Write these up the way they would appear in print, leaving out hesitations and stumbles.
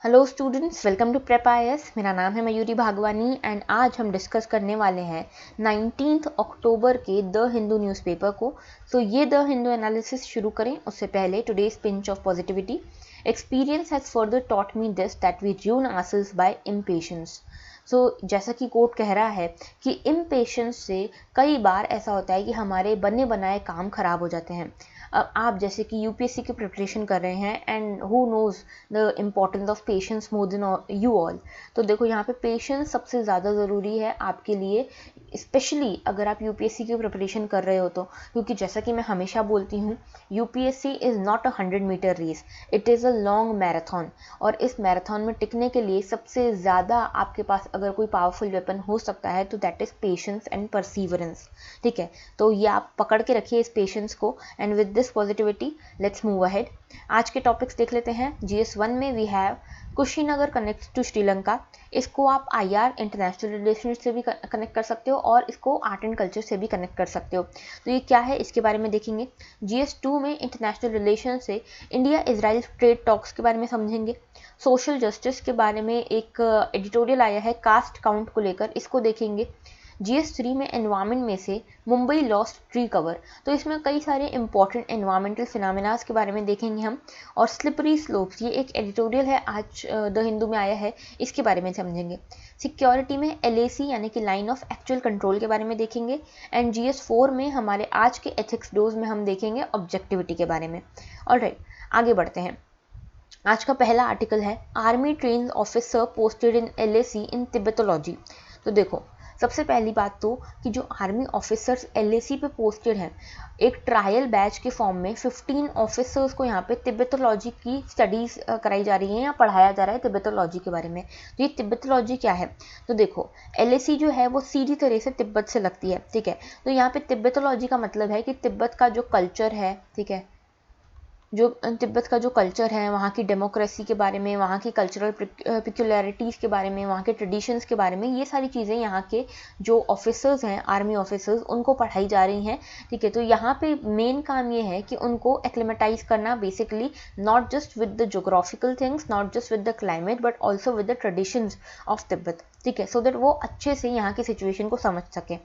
Hello students, welcome to prep IAS. मेरा नाम है मयूरी भागवानी एंड आज हम डिस्कस करने वाले हैं 19 अक्टूबर के द हिंदू न्यूज़पेपर को। तो ये द हिंदू एनालिसिस शुरू करें उससे पहले today's pinch of positivity. Experience has further taught me this that we ड्यून आरसेल्व्स बाय इम्पेशंस। जैसा कि कोट कह रहा है कि इम्पेशंस से कई बार ऐसा होता है कि हमारे बने बनाए काम खराब हो जाते हैं। अब आप जैसे कि यूपीएससी की प्रिपरेशन कर रहे हैं and who knows the importance of patience more than you all. तो देखो यहाँ पे पेशेंस सबसे ज़्यादा ज़रूरी है आपके लिए, स्पेशली अगर आप यूपीएससी की प्रिपरेशन कर रहे हो तो। क्योंकि जैसा कि मैं हमेशा बोलती हूँ, UPSC is not a 100 metre race, it is a long marathon. और इस मैराथन में टिकने के लिए सबसे ज़्यादा आपके पास अगर कोई पावरफुल वेपन हो सकता है तो that is patience and perseverance. ठीक है, तो ये आप पकड़ के रखिए इस पेशेंस को and with this positivity let's move ahead. आज के टॉपिक्स देख लेते हैं। जीएस 1 में we have Kushinagar connect to Sri Lanka. इसको आप आईआर इंटरनेशनल रिलेशन से भी कनेक्ट कर सकते हो और इसको आर्ट एंड कल्चर से भी कनेक्ट कर सकते हो। तो ये क्या है इसके बारे में देखेंगे। जीएस 2 में इंटरनेशनल रिलेशन से इंडिया इजराइल ट्रेड टॉक्स के बारे में समझेंगे। सोशल जस्टिस के बारे में एक एडिटोरियल आया है कास्ट काउंट को लेकर, इसको देखेंगे। जीएस 3 में एनवायरमेंट में से मुंबई लॉस्ट ट्री कवर, तो इसमें कई सारे इंपॉर्टेंट एनवायरमेंटल फिनोमेनास के बारे में देखेंगे हम। और स्लिपरी स्लोप्स, ये एक एडिटोरियल है आज द हिंदू में आया है, इसके बारे में समझेंगे। सिक्योरिटी में एलएसी यानी कि लाइन ऑफ एक्चुअल कंट्रोल के बारे में देखेंगे। एंड जीएस 4 में हमारे आज के एथिक्स डोज में हम देखेंगे ऑब्जेक्टिविटी के बारे में। ऑलराइट, आगे बढ़ते हैं। आज का पहला आर्टिकल है army train officer posted in LAC in Tibetology. तो देखो, सबसे पहली बात तो कि जो आर्मी ऑफिसर्स एलएसी पे पोस्टेड हैं, एक ट्रायल बैच के फॉर्म में 15 ऑफिसर्स को यहाँ पे तिब्बतोलॉजी की स्टडीज़ कराई जा रही है या पढ़ाया जा रहा है तिब्बतोलॉजी के बारे में। तो ये तिब्बतोलॉजी क्या है, तो देखो एलएसी जो है वो सीधी तरह से तिब्बत से लगती है। ठीक है, तो यहाँ पे तिब्बतोलॉजी का मतलब है कि तिब्बत का जो कल्चर है, ठीक है, जो तिब्बत का जो कल्चर है, वहाँ की डेमोक्रेसी के बारे में, वहाँ की कल्चरल पिक्युलरिटीज़ के बारे में, वहाँ के ट्रेडिशंस के बारे में, ये सारी चीज़ें यहाँ के जो ऑफिसर्स हैं, आर्मी ऑफिसर्स, उनको पढ़ाई जा रही हैं। ठीक है, तो यहाँ पे मेन काम ये है कि उनको एक्लिमेटाइज करना, basically not just with the geographical things, not just with the climate, but also with the traditions of Tibet. ठीक है, सो दैट वो अच्छे से यहाँ की सिचुएशन को समझ सकें।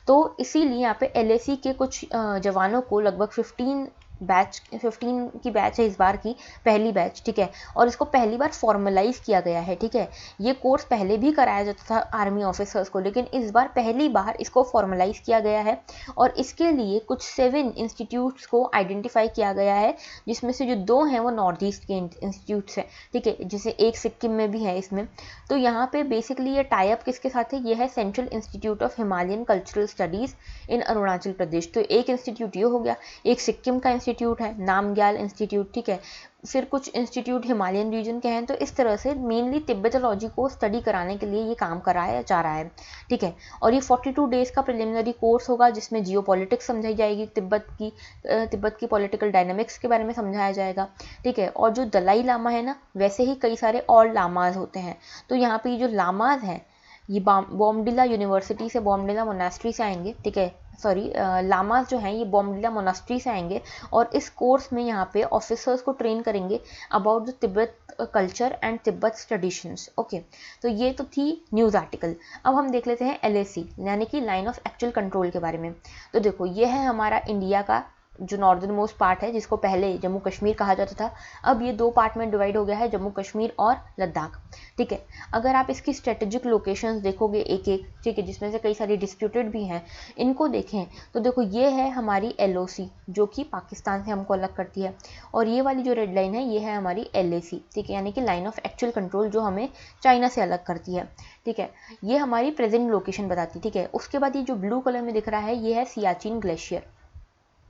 तो इसीलिए यहाँ पे एलएसी के कुछ जवानों को लगभग 15 की बैच है इस बार की, पहली बैच। ठीक है, और इसको पहली बार फॉर्मलाइज किया गया है। ठीक है, ये कोर्स पहले भी कराया जाता था आर्मी ऑफिसर्स को, लेकिन इस बार पहली बार इसको फॉर्मलाइज किया गया है। और इसके लिए कुछ 7 इंस्टीट्यूट्स को आइडेंटिफाई किया गया है, जिसमें से जो 2 हैं वो नॉर्थ ईस्ट के इंस्टीट्यूट्स हैं। ठीक है, जैसे एक सिक्किम में भी है इसमें। तो यहाँ पे बेसिकली ये टाई अप किसके साथ है, ये है central institute of Himalayan cultural studies in Arunachal Pradesh. तो एक इंस्टीट्यूट ये हो गया, एक सिक्किम का इंस्टीट्यूट है नामग्याल इंस्टीट्यूट। ठीक है, फिर कुछ इंस्टीट्यूट हिमालयन रीजन के हैं। तो इस तरह से मेनली तिब्बतोलॉजी को स्टडी कराने के लिए ये काम कराया जा रहा है। ठीक है, और ये 42 डेज का प्रिलिमिनरी कोर्स होगा, जिसमें जियो पॉलिटिक्स समझाई जाएगी, तिब्बत की पॉलिटिकल डायनामिक्स के बारे में समझाया जाएगा। ठीक है, और जो दलाई लामा है ना, वैसे ही कई सारे और लामाज होते हैं। तो यहाँ पे जो लामाज हैं, ये बॉमडिला यूनिवर्सिटी से, बॉमडिला मोनास्ट्री से आएंगे। ठीक है, सॉरी, लामाज जो हैं ये बॉमडिला मोनास्ट्री से आएंगे और इस कोर्स में यहाँ पे ऑफिसर्स को ट्रेन करेंगे about the Tibet culture and Tibet traditions. Okay, तो ये तो थी न्यूज़ आर्टिकल। अब हम देख लेते हैं एलएसी यानी कि लाइन ऑफ एक्चुअल कंट्रोल के बारे में। तो देखो, ये है हमारा इंडिया का जो नॉर्दर्न मोस्ट पार्ट है, जिसको पहले जम्मू कश्मीर कहा जाता था। अब ये 2 पार्ट में डिवाइड हो गया है, जम्मू कश्मीर और लद्दाख। ठीक है, अगर आप इसकी स्ट्रेटेजिक लोकेशंस देखोगे एक एक, ठीक है, जिसमें से कई सारी डिस्प्यूटेड भी हैं, इनको देखें तो देखो ये है हमारी एलओसी जो कि पाकिस्तान से हमको अलग करती है, और ये वाली जो रेड लाइन है ये है हमारी एलएसी। ठीक है, यानी कि लाइन ऑफ एक्चुअल कंट्रोल जो हमें चाइना से अलग करती है। ठीक है, ये हमारी प्रेजेंट लोकेशन बताती है। ठीक है, उसके बाद ये जो ब्लू कलर में दिख रहा है ये है सियाचिन ग्लेशियर।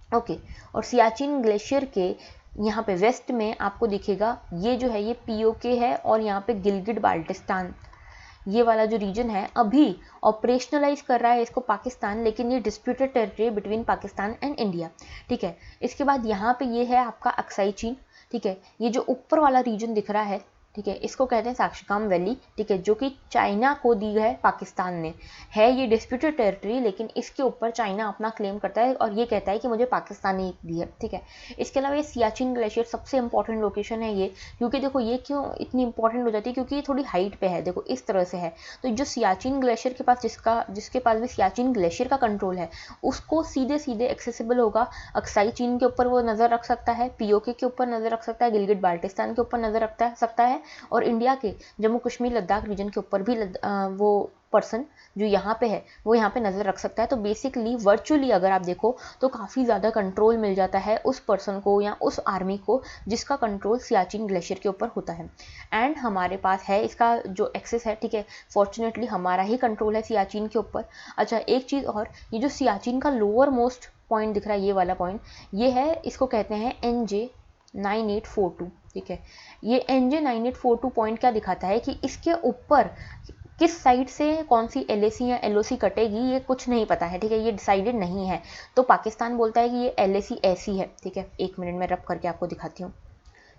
ओके, और सियाचिन ग्लेशियर के यहाँ पे वेस्ट में आपको दिखेगा ये जो है ये पीओके है, और यहाँ पे गिलगिट बाल्टिस्तान, ये वाला जो रीजन है अभी ऑपरेशनलाइज कर रहा है इसको पाकिस्तान, लेकिन ये disputed territory between Pakistan and India. ठीक है, इसके बाद यहाँ पे ये है आपका अक्साई चीन। ठीक है, ये जो ऊपर वाला रीजन दिख रहा है ठीक है, इसको कहते हैं साक्षकाम वैली, ठीक है, जो कि चाइना को दी है पाकिस्तान ने। है ये डिस्प्यूटेड टेरिटरी, लेकिन इसके ऊपर चाइना अपना क्लेम करता है और ये कहता है कि मुझे पाकिस्तान ने दी है। ठीक है, इसके अलावा ये सियाचिन ग्लेशियर सबसे इंपॉर्टेंट लोकेशन है ये, क्योंकि देखो ये क्यों इतनी इंपॉर्टेंट हो जाती है, क्योंकि ये थोड़ी हाइट पे है, देखो इस तरह से है। तो जो सियाचिन ग्लेशियर के पास जिसके पास भी सियाचिन ग्लेशियर का कंट्रोल है, उसको सीधे सीधे एक्सेसिबल होगा। अक्साई चीन के ऊपर वो नज़र रख सकता है, पीओके के ऊपर नज़र रख सकता है, गिलगिट बाल्टिस्तान के ऊपर नज़र रख सकता है, और इंडिया के जम्मू कश्मीर लद्दाख रीजन के ऊपर भी वो पर्सन जो यहाँ पे है वो यहाँ पे नज़र रख सकता है। तो बेसिकली वर्चुअली अगर आप देखो तो काफ़ी ज़्यादा कंट्रोल मिल जाता है उस पर्सन को या उस आर्मी को जिसका कंट्रोल सियाचिन ग्लेशियर के ऊपर होता है। एंड हमारे पास है इसका जो एक्सेस है, ठीक है, फॉर्चुनेटली हमारा ही कंट्रोल है सियाचिन के ऊपर। अच्छा, एक चीज़ और, ये जो सियाचिन का लोअर मोस्ट पॉइंट दिख रहा है, ये वाला पॉइंट, ये है, इसको कहते हैं NJ9842। ठीक है, ये NJ9842 पॉइंट क्या दिखाता है कि इसके ऊपर किस साइड से कौन सी LAC या LOC कटेगी ये कुछ नहीं पता है। ठीक है, ये डिसाइडेड नहीं है। तो पाकिस्तान बोलता है कि ये LAC ऐसी है। ठीक है, एक मिनट में रब करके आपको दिखाती हूँ।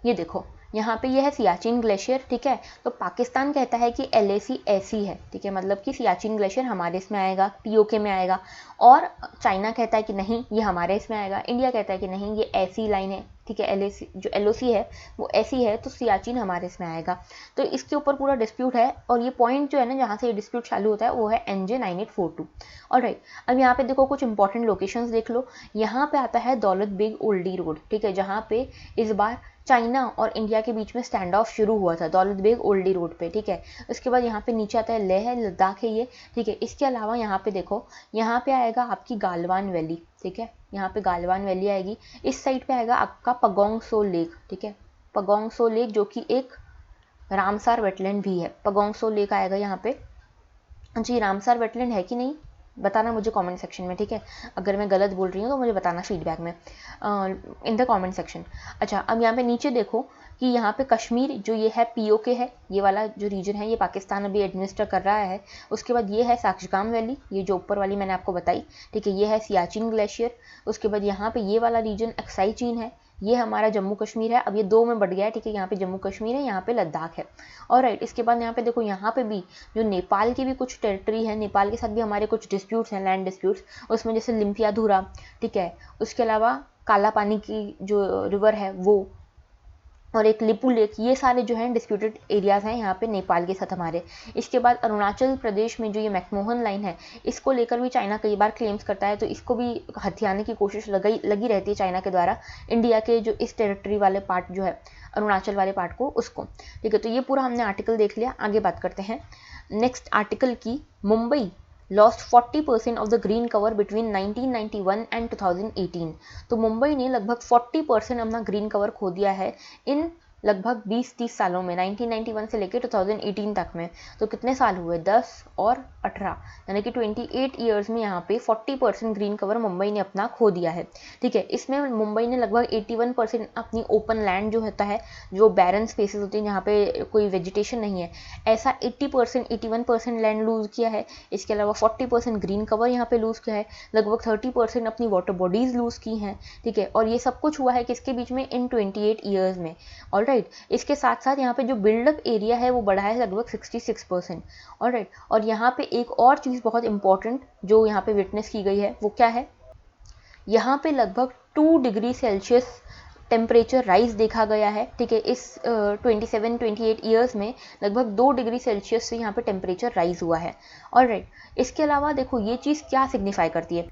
ये देखो यहाँ पे ये है सियाचिन ग्लेशियर। ठीक है, तो पाकिस्तान कहता है कि LAC ऐसी है। ठीक है, मतलब कि सियाचिन ग्लेशियर हमारे इसमें आएगा, POK में आएगा, और चाइना कहता है कि नहीं ये हमारे इसमें आएगा, इंडिया कहता है कि नहीं ये ऐसी लाइन है। ठीक है, LAC जो LOC है वो ऐसी है, तो सियाचिन हमारे इसमें आएगा। तो इसके ऊपर पूरा डिस्प्यूट है, और ये पॉइंट जो है ना जहाँ से ये डिस्प्यूट चालू होता है वो है NJ9842। ऑलराइट, अब यहाँ पे देखो कुछ इंपॉर्टेंट लोकेशंस देख लो। यहाँ पे आता है दौलत बेग ओल्डी रोड। ठीक है, जहाँ पे इस बार चाइना और इंडिया के बीच में स्टैंड ऑफ शुरू हुआ था, दौलत बेग ओल्डी रोड पे। ठीक है, उसके बाद यहाँ पे नीचे आता है लेह है, लद्दाख है ये। ठीक है, इसके अलावा यहाँ पे देखो, यहाँ पे आएगा आपकी गालवान वैली। ठीक है, यहाँ पे गालवान वैली आएगी। इस साइड पे आएगा आपका पगोंग सो लेक। ठीक है, पगोंग सो लेक जो कि एक रामसार वेटलैंड भी है। पगोंग सो लेक आएगा यहाँ पे। जी, रामसार वेटलैंड है कि नहीं बताना मुझे कमेंट सेक्शन में। ठीक है, अगर मैं गलत बोल रही हूँ तो मुझे बताना फीडबैक में इन द कमेंट सेक्शन। अच्छा, अब यहाँ पे नीचे देखो कि यहाँ पे कश्मीर जो ये है POK है, ये वाला जो रीजन है ये पाकिस्तान अभी एडमिनिस्टर कर रहा है। उसके बाद ये है साक्षगाम वैली, ये जो ऊपर वाली मैंने आपको बताई। ठीक है, ये है सियाचिन ग्लेशियर। उसके बाद यहाँ पे ये वाला रीजन अक्साई चीन है, ये हमारा जम्मू कश्मीर है। अब ये दो में बढ़ गया है। ठीक है, यहाँ पे जम्मू कश्मीर है, यहाँ पे लद्दाख है। और राइट, इसके बाद यहाँ पे देखो, यहाँ पे भी जो नेपाल की भी कुछ टेरिटरी है, नेपाल के साथ भी हमारे कुछ डिस्प्यूट्स हैं, लैंड डिस्प्यूट्स, उसमें जैसे लिम्पियाधुरा। ठीक है, उसके अलावा काला पानी की जो रिवर है वो, और एक लिपू लेक, ये सारे जो हैं डिस्प्यूटेड एरियाज़ हैं यहाँ पे नेपाल के साथ हमारे। इसके बाद अरुणाचल प्रदेश में जो ये मैकमोहन लाइन है, इसको लेकर भी चाइना कई बार क्लेम्स करता है, तो इसको भी हथियाने की कोशिश लगी रहती है चाइना के द्वारा, इंडिया के जो इस टेरिटरी वाले पार्ट जो है, अरुणाचल वाले पार्ट को, उसको। ठीक है, तो ये पूरा हमने आर्टिकल देख लिया। आगे बात करते हैं नेक्स्ट आर्टिकल की। Mumbai lost 40% of the green cover between 1991 and 2018। तो मुंबई ने लगभग 40% अपना ग्रीन कवर खो दिया है इन लगभग 20-30 सालों में, 1991 से लेकर 2018 तक में। तो कितने साल हुए, 10 और 18, यानी कि 28 ईयर्स में यहाँ पे 40% ग्रीन कवर मुंबई ने अपना खो दिया है। ठीक है, इसमें मुंबई ने लगभग 81% अपनी ओपन लैंड जो होता है, जो बैरन स्पेसेस होती हैं जहाँ पे कोई वेजिटेशन नहीं है, ऐसा 81% लैंड लूज किया है। इसके अलावा 40% ग्रीन कवर यहाँ पे लूज किया है, लगभग 30% अपनी वाटर बॉडीज लूज की हैं। ठीक है, और ये सब कुछ हुआ है किसके बीच में, इन 28 ईयर्स में। ऑलराइट, इसके साथ साथ यहाँ पे जो बिल्डअप एरिया है वो बढ़ा है लगभग 66%। ऑलराइट, और यहाँ पे एक और चीज़ बहुत इंपॉर्टेंट जो यहाँ पे विटनेस की गई है वो क्या है, यहाँ पे लगभग 2 डिग्री सेल्सियस टेम्परेचर राइज देखा गया है। ठीक है, इस 27-28 ईयर्स में लगभग 2 डिग्री सेल्सियस से यहाँ पे टेम्परेचर राइज हुआ है। ऑलराइट, इसके अलावा देखो ये चीज़ क्या सिग्निफाई करती है,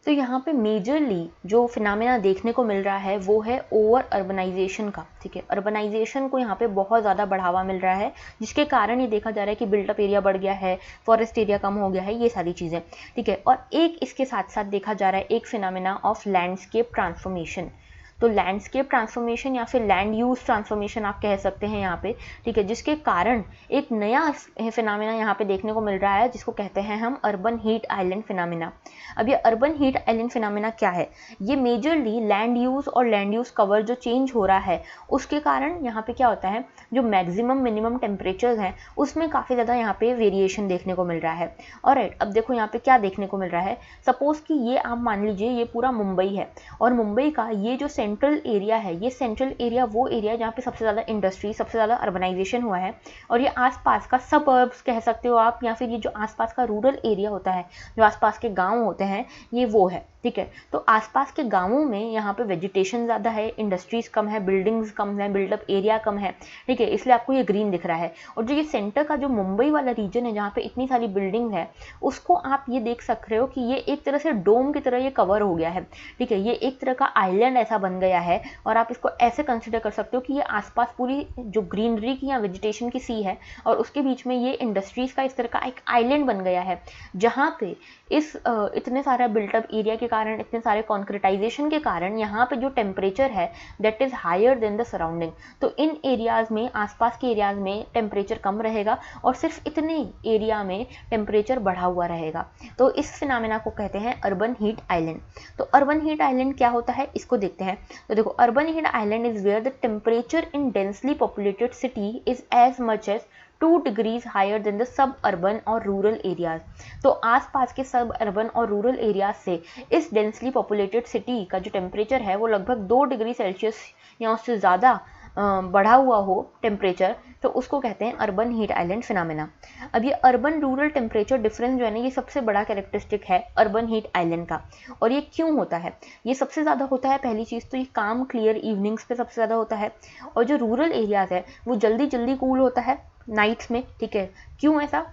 तो यहाँ पे मेजरली जो फिनोमेना देखने को मिल रहा है वो है ओवर अर्बनाइजेशन का। ठीक है, अर्बनाइजेशन को यहाँ पे बहुत ज़्यादा बढ़ावा मिल रहा है, जिसके कारण ये देखा जा रहा है कि बिल्टअप एरिया बढ़ गया है, फॉरेस्ट एरिया कम हो गया है, ये सारी चीज़ें। ठीक है, और एक इसके साथ साथ देखा जा रहा है एक फिनोमेना ऑफ लैंडस्केप ट्रांसफॉर्मेशन। तो लैंडस्केप ट्रांसफॉर्मेशन या फिर लैंड यूज ट्रांसफॉर्मेशन आप कह सकते हैं यहाँ पे। ठीक है, जिसके कारण एक नया फिनोमेना यहाँ पे देखने को मिल रहा है, जिसको कहते हैं हम अर्बन हीट आइलैंड फिनोमेना। अब ये अर्बन हीट आइलैंड फिनोमेना क्या है, ये मेजरली लैंड यूज और लैंड यूज कवर जो चेंज हो रहा है उसके कारण यहाँ पे क्या होता है, जो मैक्सिमम मिनिमम टेम्परेचर हैं उसमें काफ़ी ज़्यादा यहाँ पे वेरिएशन देखने को मिल रहा है। ऑलराइट, अब देखो यहाँ पे क्या देखने को मिल रहा है, सपोज कि ये आप मान लीजिए ये पूरा मुंबई है, और मुंबई का ये जो सेंट्रल एरिया है, ये सेंट्रल एरिया वो एरिया है जहाँ पे सबसे ज़्यादा इंडस्ट्री, सबसे ज़्यादा अर्बनाइजेशन हुआ है, और ये आसपास का सबअर्ब्स कह सकते हो आप, या फिर ये जो आसपास का रूरल एरिया होता है, जो आसपास के गाँव होते हैं, ये वो है, ठीक है। तो आसपास के गाँवों में यहाँ पे वेजिटेशन ज़्यादा है, इंडस्ट्रीज कम है, बिल्डिंग्स कम है, बिल्डअप एरिया कम है, ठीक है, इसलिए आपको ये ग्रीन दिख रहा है। और जो ये सेंटर का जो मुंबई वाला रीजन है जहाँ पे इतनी सारी बिल्डिंग है, उसको आप ये देख सक रहे हो कि ये एक तरह से डोम की तरह ये कवर हो गया है, ठीक है, ये एक तरह का आइलैंड ऐसा बन गया है, और आप इसको ऐसे कंसिडर कर सकते हो कि ये आसपास पूरी जो ग्रीनरी की या वेजिटेशन की सी है, और उसके बीच में ये इंडस्ट्रीज का इस तरह का एक आइलैंड बन गया है, जहाँ पे इस इतने सारा बिल्टअप एरिया के कारण, इतने सारे कॉन्क्रीटाइजेशन के कारण यहाँ पे जो टेम्परेचर है that is higher than the surrounding. तो इन एरियाज में, आसपास के एरियाज में टेम्परेचर कम रहेगा, और सिर्फ इतने एरिया में टेम्परेचर बढ़ा हुआ रहेगा। तो इस फिनोमेना को कहते हैं अर्बन हीट आइलैंड। तो अर्बन हीट आइलैंड क्या होता है, इसको देखते हैं। तो देखो, urban heat island is where the temperature in densely populated city is as much as 2 degrees higher than the sub urban और रूरल एरियाज। तो आसपास के सब अर्बन और रूरल एरियाज से इस डेंसली पॉपुलेटेड सिटी का जो टेम्परेचर है वो लगभग 2 डिग्री सेल्सियस या उससे ज़्यादा बढ़ा हुआ हो टेम्परेचर, तो उसको कहते हैं अर्बन हीट आइलैंड फिनोमेना। अब ये अर्बन रूरल टेम्परेचर डिफरेंस जो है ना, ये सबसे बड़ा कैरेक्टरिस्टिक है अर्बन हीट आइलैंड का। और ये क्यों होता है, ये सबसे ज़्यादा होता है, पहली चीज़ तो ये काम क्लियर इवनिंग्स पे सबसे ज़्यादा होता है, और जो रूरल एरियाज है वो जल्दी जल्दी कूल होता है नाइट्स में, ठीक है। क्यों ऐसा,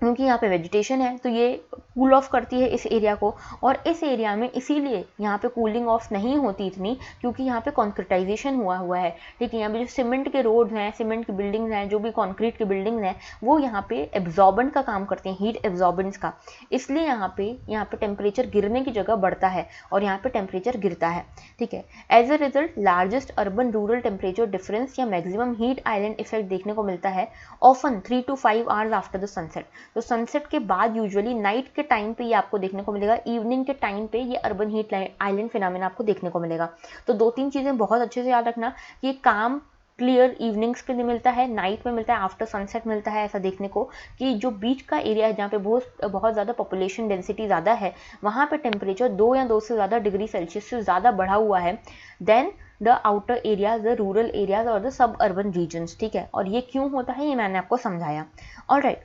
क्योंकि यहाँ पे वेजिटेशन है, तो ये कूल ऑफ करती है इस एरिया को, और इस एरिया में इसीलिए यहाँ पे कूलिंग ऑफ नहीं होती इतनी, क्योंकि यहाँ पे कॉन्क्रीटाइजेशन हुआ है, ठीक है। यहाँ पे जो सीमेंट के रोड्स हैं, सीमेंट की बिल्डिंग्स हैं, जो भी कॉन्क्रीट की बिल्डिंग्स हैं, वो यहाँ पे एब्जॉर्बेंट का काम करते हैं, हीट एब्जॉर्बेंस का, इसलिए यहाँ पे टेम्परेचर गिरने की जगह बढ़ता है, और यहाँ पे टेम्परेचर गिरता है, ठीक है। As a result largest urban rural temperature difference या मैक्सिमम हीट आइलैंड इफेक्ट देखने को मिलता है often 3 to 5 hours after the sunset. तो सनसेट के बाद यूजुअली नाइट के टाइम पे ये आपको देखने को मिलेगा, इवनिंग के टाइम पे ये अर्बन हीट आइलैंड फिनोमेना आपको देखने को मिलेगा। तो 2-3 चीज़ें बहुत अच्छे से याद रखना, कि काम क्लियर इवनिंग्स पे मिलता है, नाइट में मिलता है, आफ्टर सनसेट मिलता है, ऐसा देखने को कि जो बीच का एरिया है जहाँ पे बहुत ज़्यादा पॉपुलेशन डेंसिटी ज़्यादा है, वहाँ पे टेम्परेचर 2 या 2 से ज़्यादा डिग्री सेल्सियस से ज़्यादा बढ़ा हुआ है than the outer areas, the rural areas और द सब अर्बन रीजन्स, ठीक है। और ये क्यों होता है ये मैंने आपको समझाया। ऑलराइट,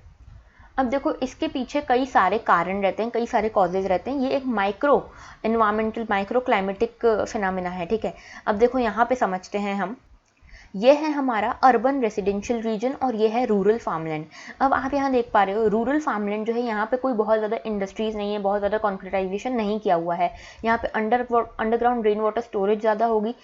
अब देखो इसके पीछे कई सारे कारण रहते हैं, कई सारे कॉजेज रहते हैं। ये एक micro environmental, micro climatic phenomena है, ठीक है। अब देखो यहाँ पे समझते हैं हम, ये है हमारा अर्बन रेसिडेंशियल रीजन और ये है रूरल फार्मलैंड। अब आप यहाँ देख पा रहे हो रूरल फार्मलैंड जो है, यहाँ पे कोई बहुत ज़्यादा इंडस्ट्रीज नहीं है, बहुत ज़्यादा कॉन्क्रीटाइजेशन नहीं किया हुआ है। यहाँ पे अंडरग्राउंड रेन वाटर स्टोरेज ज़्यादा होगी,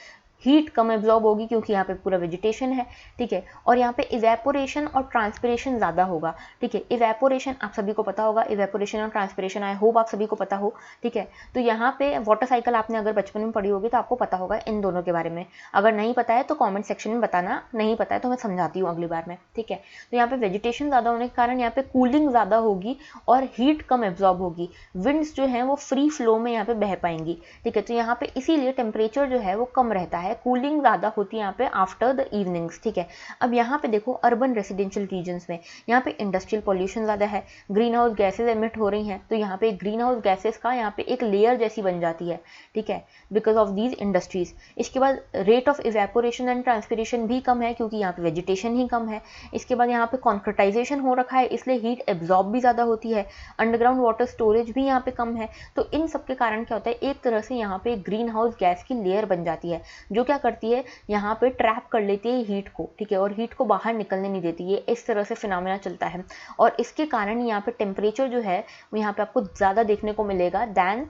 हीट कम एब्जॉर्ब होगी क्योंकि यहाँ पे पूरा वेजिटेशन है, ठीक है। और यहाँ पे इवेपोरेशन और ट्रांसपिरेशन ज़्यादा होगा, ठीक है। इवेपोरेशन आप सभी को पता होगा, इवेपोरेशन और ट्रांसपिरेशन आई होप आप सभी को पता हो, ठीक है। तो यहाँ पे वाटर साइकिल आपने अगर बचपन में पढ़ी होगी तो आपको पता होगा इन दोनों के बारे में। अगर नहीं पता है तो कॉमेंट सेक्शन में बताना, नहीं पता है तो मैं समझाती हूँ अगली बार में, ठीक है। तो यहाँ पे वेजिटेशन ज़्यादा होने के कारण यहाँ पे कूलिंग ज़्यादा होगी और हीट कम एब्जॉर्ब होगी, विंड्स जो है वो फ्री फ्लो में यहाँ पे बह पाएंगी, ठीक है। तो यहाँ पे इसीलिए टेम्परेचर जो है वो कम रहता है, कूलिंग ज़्यादा होती है यहाँ पे आफ्टर द इवनिंग्स, ठीक है। अब यहाँ पे देखो अर्बन रेसिडेंशियल रीजन्स में यहाँ पे इंडस्ट्रियल पॉल्यूशन ज़्यादा है, ग्रीन हाउस गैसेज एमिट हो रही हैं, तो यहाँ पे ग्रीन हाउस गैसेज का यहाँ पे एक लेयर जैसी बन जाती है, ठीक है, बिकॉज ऑफ दीज इंडस्ट्रीज। इसके बाद rate of evaporation and transpiration भी कम है क्योंकि यहाँ पे वेजिटेशन ही कम है। इसके बाद यहाँ पे कॉन्क्रीटाइजेशन हो रखा है इसलिए हीट एब्जॉर्ब भी ज़्यादा होती है, अंडरग्राउंड वाटर स्टोरेज भी यहाँ पे कम है। तो इन सब के कारण क्या होता है, एक तरह से यहाँ पे ग्रीन हाउस गैस की लेयर बन जाती है जो क्या करती है, यहाँ पे ट्रैप कर लेती है हीट को, ठीक है, और हीट को बाहर निकलने नहीं देती है। इस तरह से फिनोमेना चलता है और इसके कारण यहाँ पे टेम्परेचर जो है वो यहाँ पे आपको ज़्यादा देखने को मिलेगा than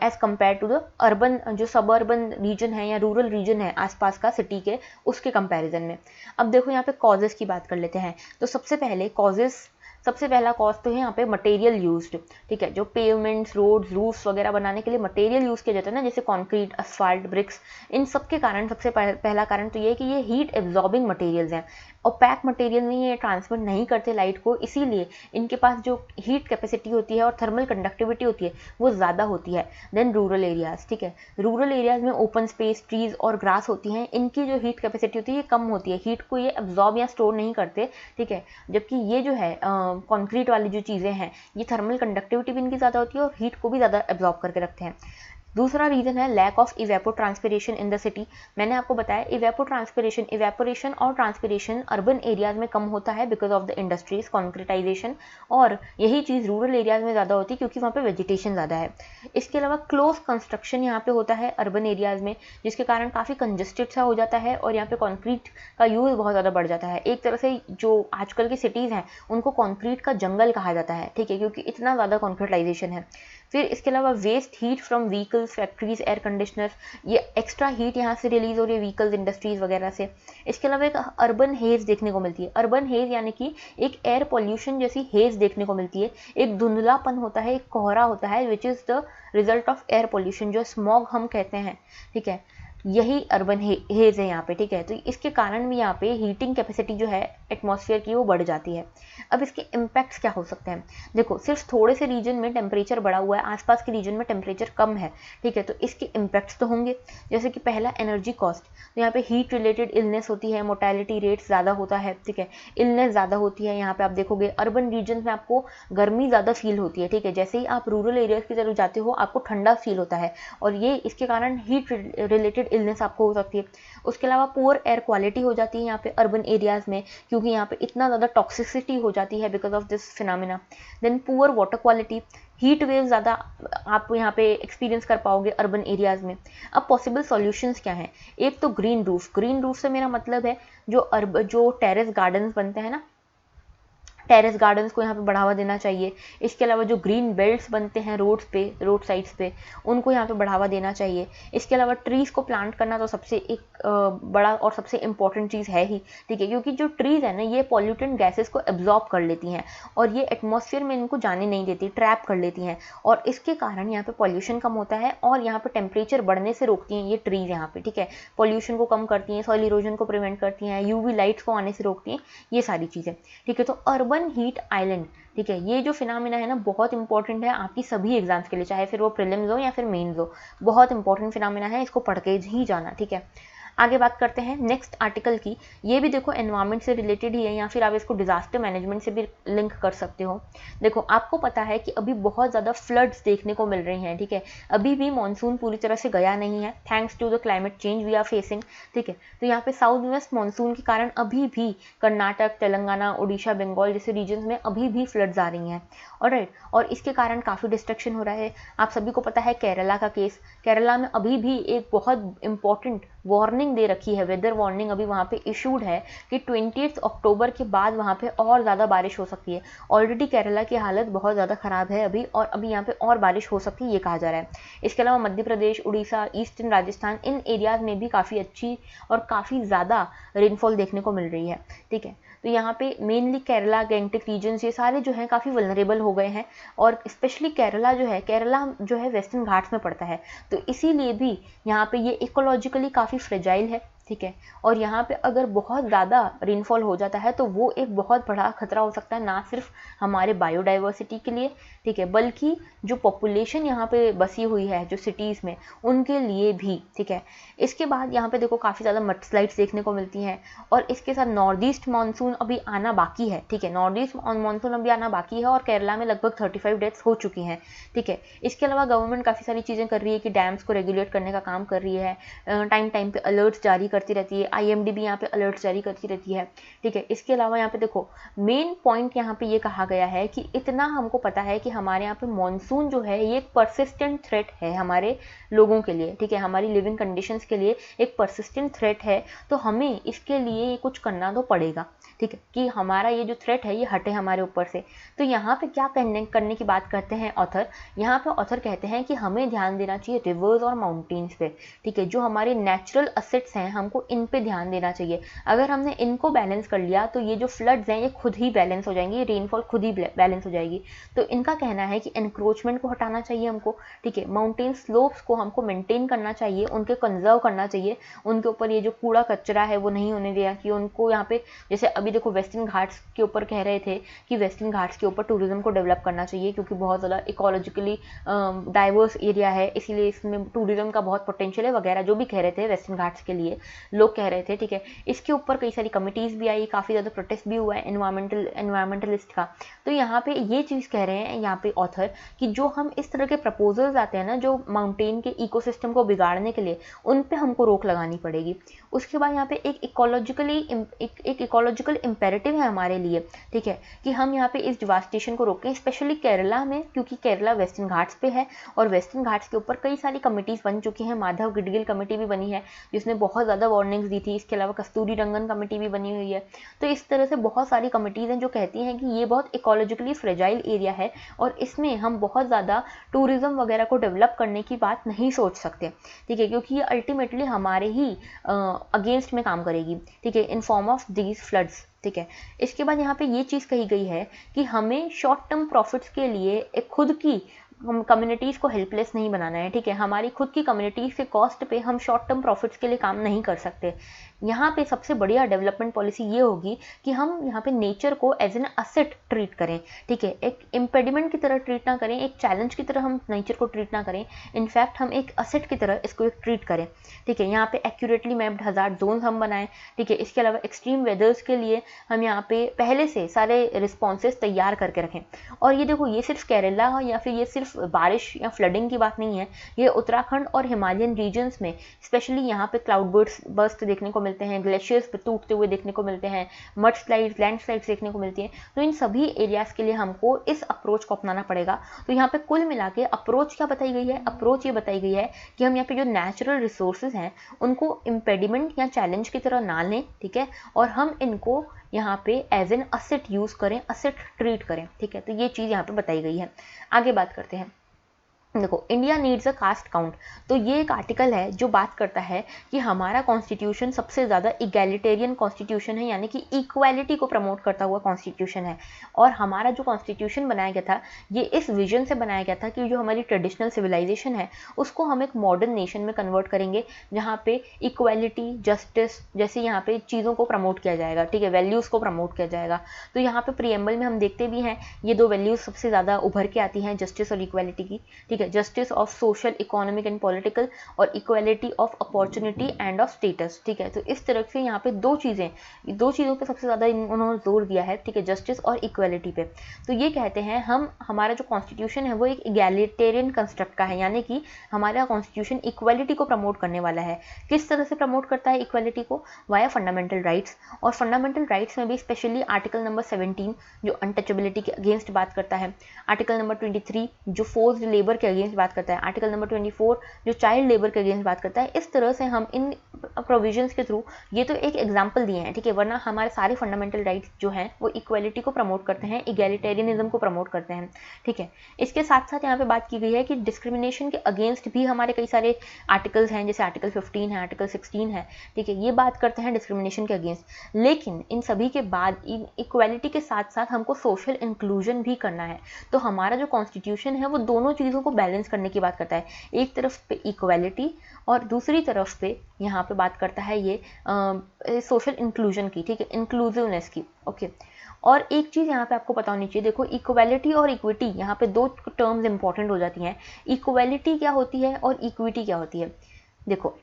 as compare to the urban, जो सब अर्बन रीजन है या रूरल रीजन है आसपास का सिटी के, उसके कंपैरिजन में। अब देखो यहाँ पे कॉजेज़ की बात कर लेते हैं। तो सबसे पहला कॉज तो है यहाँ पे मटेरियल यूज्ड, ठीक है। जो पेवमेंट्स, रोड्स, रूफ्स वगैरह बनाने के लिए मटेरियल यूज़ किया जाता है ना, जैसे कंक्रीट, असफाल्ट, ब्रिक्स, इन सब के कारण सबसे पहला कारण तो ये है कि ये हीट एब्जॉर्बिंग मटेरियल्स हैं, ओपैक मटेरियल नहीं है, ये ट्रांसमिट नहीं करते लाइट को, इसीलिए इनके पास जो हीट कैपेसिटी होती है और थर्मल कंडक्टिविटी होती है वो ज़्यादा होती है देन रूरल एरियाज़, ठीक है। रूरल एरियाज़ में ओपन स्पेस, ट्रीज और ग्रास होती हैं, इनकी जो हीट कैपेसिटी होती है ये कम होती है, हीट को ये एब्जॉर्ब या स्टोर नहीं करते, ठीक है। जबकि ये जो है कंक्रीट वाली जो चीज़ें हैं, ये थर्मल कंडक्टिविटी भी इनकी ज़्यादा होती है और हीट को भी ज़्यादा एब्जॉर्ब करके रखते हैं। दूसरा रीज़न है lack of evapotranspiration in the city. मैंने आपको बताया इवेपोरेशन और ट्रांसपिरेशन अर्बन एरियाज में कम होता है बिकॉज ऑफ द इंडस्ट्रीज, कॉन्क्रीटाइजेशन, और यही चीज़ रूरल एरियाज में ज़्यादा होती है क्योंकि वहाँ पे वेजिटेशन ज़्यादा है। इसके अलावा क्लोज कंस्ट्रक्शन यहाँ पे होता है अर्बन एरियाज में, जिसके कारण काफ़ी कंजेस्टेड सा हो जाता है और यहाँ पे कॉन्क्रीट का यूज़ बहुत ज़्यादा बढ़ जाता है। एक तरह से जो आजकल की सिटीज़ हैं उनको कॉन्क्रीट का जंगल कहा जाता है, ठीक है, क्योंकि इतना ज़्यादा कॉन्क्रीटाइजेशन है। फिर इसके अलावा waste heat from vehicles, factories, air conditioners, ये एक्स्ट्रा हीट यहाँ से रिलीज हो रही है व्हीकल्स, इंडस्ट्रीज वगैरह से। इसके अलावा एक अर्बन हेज देखने को मिलती है। अर्बन हेज यानी कि एक एयर पॉल्यूशन जैसी हेज देखने को मिलती है, एक धुंधलापन होता है, एक कोहरा होता है, which is the result of air pollution, जो स्मॉग हम कहते हैं, ठीक है, यही अर्बन हेज है यहाँ पे, ठीक है। तो इसके कारण भी यहाँ पे हीटिंग कैपेसिटी जो है एटमॉस्फेयर की वो बढ़ जाती है। अब इसके इम्पैक्ट्स क्या हो सकते हैं? देखो, सिर्फ थोड़े से रीजन में टेम्परेचर बढ़ा हुआ है, आसपास के रीजन में टेम्परेचर कम है, ठीक है, तो इसके इम्पैक्ट्स तो होंगे। जैसे कि पहला एनर्जी कॉस्ट, तो यहाँ पे हीट रिलेटेड इलनेस होती है, मोर्टेलिटी रेट ज़्यादा होता है, ठीक है, इलनेस ज़्यादा होती है। यहाँ पे आप देखोगे अर्बन रीजन में आपको गर्मी ज़्यादा फील होती है, ठीक है, जैसे ही आप रूरल एरियाज की तरफ जाते हो आपको ठंडा फील होता है, और ये इसके कारण हीट रिलेटेड इलनेस आपको हो सकती है। उसके अलावा पुअर एयर क्वालिटी हो जाती है यहाँ पे अर्बन एरियाज में, क्योंकि यहाँ पे इतना ज़्यादा टॉक्सिसिटी हो जाती है because of this phenomena. Then poor water quality, heat wave ज़्यादा आप यहाँ पे एक्सपीरियंस कर पाओगे अर्बन एरियाज में। अब पॉसिबल सॉल्यूशंस क्या हैं? एक तो ग्रीन रूफ। ग्रीन रूफ से मेरा मतलब है जो टेरेस गार्डन्स बनते हैं ना, टेरेस गार्डन्स को यहाँ पे बढ़ावा देना चाहिए। इसके अलावा जो ग्रीन बेल्ट्स बनते हैं रोड्स पे, रोड साइड्स पे, उनको यहाँ पे बढ़ावा देना चाहिए। इसके अलावा ट्रीज़ को प्लांट करना तो सबसे एक बड़ा और सबसे इम्पॉर्टेंट चीज़ है ही, ठीक है, क्योंकि जो ट्रीज़ है ना ये पॉल्यूटेंट गैसेस को एब्जॉर्ब कर लेती हैं और ये एटमॉस्फेयर में इनको जाने नहीं देती, ट्रैप कर लेती हैं, और इसके कारण यहाँ पे पॉल्यूशन कम होता है और यहाँ पे टेम्परेचर बढ़ने से रोकती हैं ये ट्रीज़ यहाँ पे, ठीक है, पॉल्यूशन को कम करती हैं, सॉइल इरोजन को प्रिवेंट करती हैं, यूवी लाइट्स को आने से रोकती हैं, ये सारी चीज़ें, ठीक है। तो अर्बन हीट आइलैंड, ठीक है, ये जो फिनोमिना है ना बहुत इंपॉर्टेंट है आपकी सभी एग्जाम्स के लिए, चाहे फिर वो प्रीलिम्स हो या फिर मेंस हो, बहुत इंपॉर्टेंट फिनोमिना है, इसको पढ़ के ही जाना, ठीक है। आगे बात करते हैं नेक्स्ट आर्टिकल की। ये भी देखो एनवायरनमेंट से रिलेटेड ही है, या फिर आप इसको डिजास्टर मैनेजमेंट से भी लिंक कर सकते हो। देखो, आपको पता है कि अभी बहुत ज़्यादा फ्लड्स देखने को मिल रही हैं, ठीक है, अभी भी मानसून पूरी तरह से गया नहीं है, thanks to the climate change we are facing, ठीक है। तो यहाँ पे साउथ वेस्ट मानसून के कारण अभी भी कर्नाटक, तेलंगाना, उड़ीसा, बंगाल जैसे रीजन में अभी भी फ्लड्स आ रही हैं, ऑलराइट, और इसके कारण काफ़ी डिस्ट्रक्शन हो रहा है। आप सभी को पता है केरला का केस, केरला में अभी भी एक बहुत इंपॉर्टेंट वार्निंग दे रखी है, वेदर वार्निंग अभी वहाँ पे इशूड है कि 20 अक्टूबर के बाद वहाँ पे और ज़्यादा बारिश हो सकती है। ऑलरेडी केरला की हालत बहुत ज़्यादा ख़राब है अभी, और अभी यहाँ पे और बारिश हो सकती है ये कहा जा रहा है। इसके अलावा मध्य प्रदेश, उड़ीसा, ईस्टर्न राजस्थान, इन एरियाज में भी काफ़ी अच्छी और काफ़ी ज़्यादा रेनफॉल देखने को मिल रही है, ठीक है। तो यहाँ पे मेनली केरला, गैंगटक रीजन्स, ये सारे जो हैं काफ़ी वल्नरेबल हो गए हैं, और स्पेशली केरला जो है वेस्टर्न घाट्स में पड़ता है, तो इसीलिए भी यहाँ पे ये इकोलॉजिकली काफ़ी फ्रेजाइल है, ठीक है, और यहाँ पे अगर बहुत ज़्यादा रेनफॉल हो जाता है तो वो एक बहुत बड़ा खतरा हो सकता है, ना सिर्फ हमारे बायोडाइवर्सिटी के लिए, ठीक है, बल्कि जो पॉपुलेशन यहाँ पे बसी हुई है जो सिटीज़ में, उनके लिए भी, ठीक है। इसके बाद यहाँ पे देखो काफ़ी ज़्यादा मडस्लाइड्स देखने को मिलती हैं, और इसके साथ नॉर्थ ईस्ट मानसून अभी आना बाकी है, ठीक है, नॉर्थ ईस्ट मानसून अभी आना बाकी है, और केरला में लगभग 35 डेथ्स हो चुकी हैं, ठीक है। इसके अलावा गवर्नमेंट काफ़ी सारी चीज़ें कर रही है कि डैम्स को रेगुलेट करने का काम कर रही है, टाइम टाइम पे अलर्ट्स जारी करती रहती है, IMD भी यहाँ पे अलर्ट्स जारी करती रहती है, ठीक है। इसके अलावा यहाँ पे देखो मेन पॉइंट यहाँ पे ये कहा गया है कि इतना हमको पता है कि हमारे यहाँ पे मॉनसून जो है ये एक परसिस्टेंट थ्रेट है हमारे लोगों के लिए, ठीक है, हमारी लिविंग कंडीशंस के लिए एक परसिस्टेंट थ्रेट है, तो हमें इसके लिए कुछ करना तो पड़ेगा, ठीक है, कि हमारा ये जो थ्रेट है ये हटे हमारे ऊपर से। तो यहाँ पे क्या करने की बात करते हैं ऑथर, यहाँ पे ऑथर कहते हैं कि हमें ध्यान देना चाहिए रिवर्स और माउंटेन्स पे, ठीक है, जो हमारे नेचुरल असेट्स हैं हमको इन पे ध्यान देना चाहिए। अगर हमने इनको बैलेंस कर लिया तो ये जो फ्लड्स हैं ये खुद ही बैलेंस हो जाएंगी, रेनफॉल खुद ही बैलेंस हो जाएगी। तो इनका कहना है कि एनक्रोचमेंट को हटाना चाहिए हमको, ठीक है, माउंटेन स्लोप्स को हमको मेंटेन करना चाहिए, उनके कंजर्व करना चाहिए, उनके ऊपर ये जो कूड़ा कचरा है वो नहीं होने दिया, कि उनको यहाँ पे जैसे अभी देखो वेस्टर्न घाट्स के ऊपर कह रहे थे कि वेस्टर्न घाट्स के ऊपर टूरिज्म को डेवलप करना चाहिए, क्योंकि बहुत ज़्यादा इकोलॉजिकली डाइवर्स एरिया है, इसीलिए इसमें टूरिज्म का बहुत पोटेंशियल है वगैरह, जो भी कह रहे थे वेस्टर्न घाट्स के लिए। लोग कह रहे थे, ठीक है। इसके ऊपर कई सारी कमिटीज़ भी आई, काफ़ी ज़्यादा प्रोटेस्ट भी हुआ है एनवायरमेंटलिस्ट का। तो यहाँ पे ये चीज़ कह रहे हैं यहाँ पे ऑथर कि जो हम इस तरह के प्रपोजल्स आते हैं ना जो माउंटेन के इकोसिस्टम को बिगाड़ने के लिए, उन पे हमको रोक लगानी पड़ेगी। उसके बाद यहाँ पे एक इकोलॉजिकल इम्पेरेटिव है हमारे लिए, ठीक है, कि हम यहाँ पे इस डिवास्टेशन को रोकें, स्पेशली केरला में, क्योंकि केरला वेस्टर्न घाट्स पे है और वेस्टर्न घाट्स के ऊपर कई सारी कमिटीज़ बन चुकी हैं। माधव गिडगिल कमेटी भी बनी है जिसने बहुत ज़्यादा वार्निंग्स दी थी। इसके अलावा कस्तूरी रंगन कमेटी भी बनी हुई है। तो इस तरह से बहुत सारी कमिटीज़ हैं जो कहती हैं कि ये बहुत इकोलॉजिकली फ्रेजाइल एरिया है और इसमें हम बहुत ज़्यादा टूरिज्म वगैरह को डेवलप करने की बात नहीं सोच सकते, ठीक है, क्योंकि ये अल्टीमेटली हमारे ही अगेंस्ट में काम करेगी, ठीक है, in form of these floods, ठीक है। इसके बाद यहाँ पे ये चीज़ कही गई है कि हमें शॉर्ट टर्म प्रॉफिट्स के लिए एक खुद की कम्युनिटीज़ को हेल्पलेस नहीं बनाना है, ठीक है। हमारी खुद की कम्युनिटीज़ के कॉस्ट पे हम शॉर्ट टर्म प्रॉफिट्स के लिए काम नहीं कर सकते। यहाँ पे सबसे बढ़िया डेवलपमेंट पॉलिसी ये होगी कि हम यहाँ पे नेचर को एज एन असेट ट्रीट करें, ठीक है, एक इम्पेडिमेंट की तरह ट्रीट ना करें, एक चैलेंज की तरह हम नेचर को ट्रीट ना करें, इनफैक्ट हम एक असेट की तरह इसको एक ट्रीट करें, ठीक है। यहाँ पे एक्यूरेटली मैप्ड हज़ार्ड जोन्स हम बनाएं, ठीक है। इसके अलावा एक्सट्रीम वेदर्स के लिए हम यहाँ पे पहले से सारे रिस्पॉन्सेज तैयार करके रखें। और ये देखो, ये सिर्फ केरला या फिर ये सिर्फ बारिश या फ्लडिंग की बात नहीं है, ये उत्तराखंड और हिमालयन रीजन्स में स्पेशली यहाँ पे क्लाउड बर्स्ट देखने को मिलते हैं, ग्लेशियर्स टूटते हुए देखने को मिलते हैं, मड स्लाइड्स, लैंड स्लाइड्स देखने को मिलती हैं। तो इन सभी एरियाज़ के लिए हमको इस अप्रोच को अपनाना पड़ेगा। तो यहाँ पे कुल मिला के अप्रोच क्या बताई गई है? अप्रोच ये बताई गई है कि हम यहाँ पे जो नेचुरल रिसोर्सेज हैं उनको इम्पेडिमेंट या चैलेंज की तरह ना लें, ठीक है, और हम इनको यहाँ पे एज एन असेट यूज़ करें, असेट ट्रीट करें, ठीक है। तो ये चीज़ यहाँ पे बताई गई है। आगे बात करते हैं। देखो, India needs a caste count, तो ये एक आर्टिकल है जो बात करता है कि हमारा कॉन्स्टिट्यूशन सबसे ज़्यादा इगैलिटेरियन कॉन्स्टिट्यूशन है, यानी कि इक्वालिटी को प्रमोट करता हुआ कॉन्स्टिट्यूशन है। और हमारा जो कॉन्स्टिट्यूशन बनाया गया था ये इस विजन से बनाया गया था कि जो हमारी ट्रेडिशनल सिविलाइजेशन है उसको हम एक मॉडर्न नेशन में कन्वर्ट करेंगे, जहाँ पे इक्वालिटी, जस्टिस जैसे यहाँ पे चीज़ों को प्रमोट किया जाएगा, ठीक है, वैल्यूज़ को प्रमोट किया जाएगा। तो यहाँ पे प्रीएम्बल में हम देखते भी हैं ये दो वैल्यूज़ सबसे ज़्यादा उभर के आती हैं, जस्टिस और इक्वालिटी की, ठीक है, justice of social, economic and political और equality of opportunity and of status, ठीक है। तो इस तरह से यहाँ पे दो चीज़ों पे सबसे ज़्यादा उन्होंने जोर दिया है, ठीक है, जस्टिस और इक्वालिटी पे। तो ये कहते हैं हमारा जो कॉन्स्टिट्यूशन है वो एक इगैलिटेरियन कंस्ट्रक्ट का है, यानी कि हमारा कॉन्स्टिट्यूशन इक्वालिटी को प्रमोट करने वाला है। किस तरह से प्रमोट करता है इक्वालिटी को? Via fundamental rights. और फंडामेंटल राइट्स में भी स्पेशली आर्टिकल नंबर 17 जो अनटचेबिलिटी के अगेंस्ट बात करता है, आर्टिकल नंबर 23 जो फोर्स्ड लेबर के अगेंस्ट बात करता है, आर्टिकल नंबर 24 जो चाइल्ड लेबर के अगेंस्ट बात करता है। इस तरह से हम इन प्रोविजंस के थ्रू, ये तो एक एग्जांपल दिए हैं, ठीक है, वरना हमारे सारे फंडामेंटल राइट्स जो हैं वो इक्वालिटी को प्रमोट करते हैं, इगैलिटेरियनिज्म को प्रमोट करते हैं, ठीक है। इसके साथ साथ यहाँ पे बात की गई है कि डिस्क्रिमिनेशन के अगेंस्ट भी हमारे कई सारे आर्टिकल्स हैं, जैसे आर्टिकल 15 है, आर्टिकल 16 है, ठीक है, ये बात करते हैं डिस्क्रिमिनेशन के अगेंस्ट। लेकिन इन सभी के बाद इक्वालिटी के साथ साथ हमको सोशल इंक्लूजन भी करना है। तो हमारा जो कॉन्स्टिट्यूशन है वो दोनों चीज़ों को बैलेंस करने की बात करता है, एक तरफ पे इक्वालिटी और दूसरी तरफ पे यहाँ पे बात करता है ये सोशल इंक्लूजन की, ठीक है, इंक्लूसिवनेस की, ओके। और एक चीज़ यहाँ पे आपको पता होनी चाहिए, देखो इक्वालिटी और इक्विटी यहाँ पे दो टर्म्स इंपॉर्टेंट हो जाती हैं। इक्वालिटी क्या होती है और इक्विटी क्या होती है? देखो,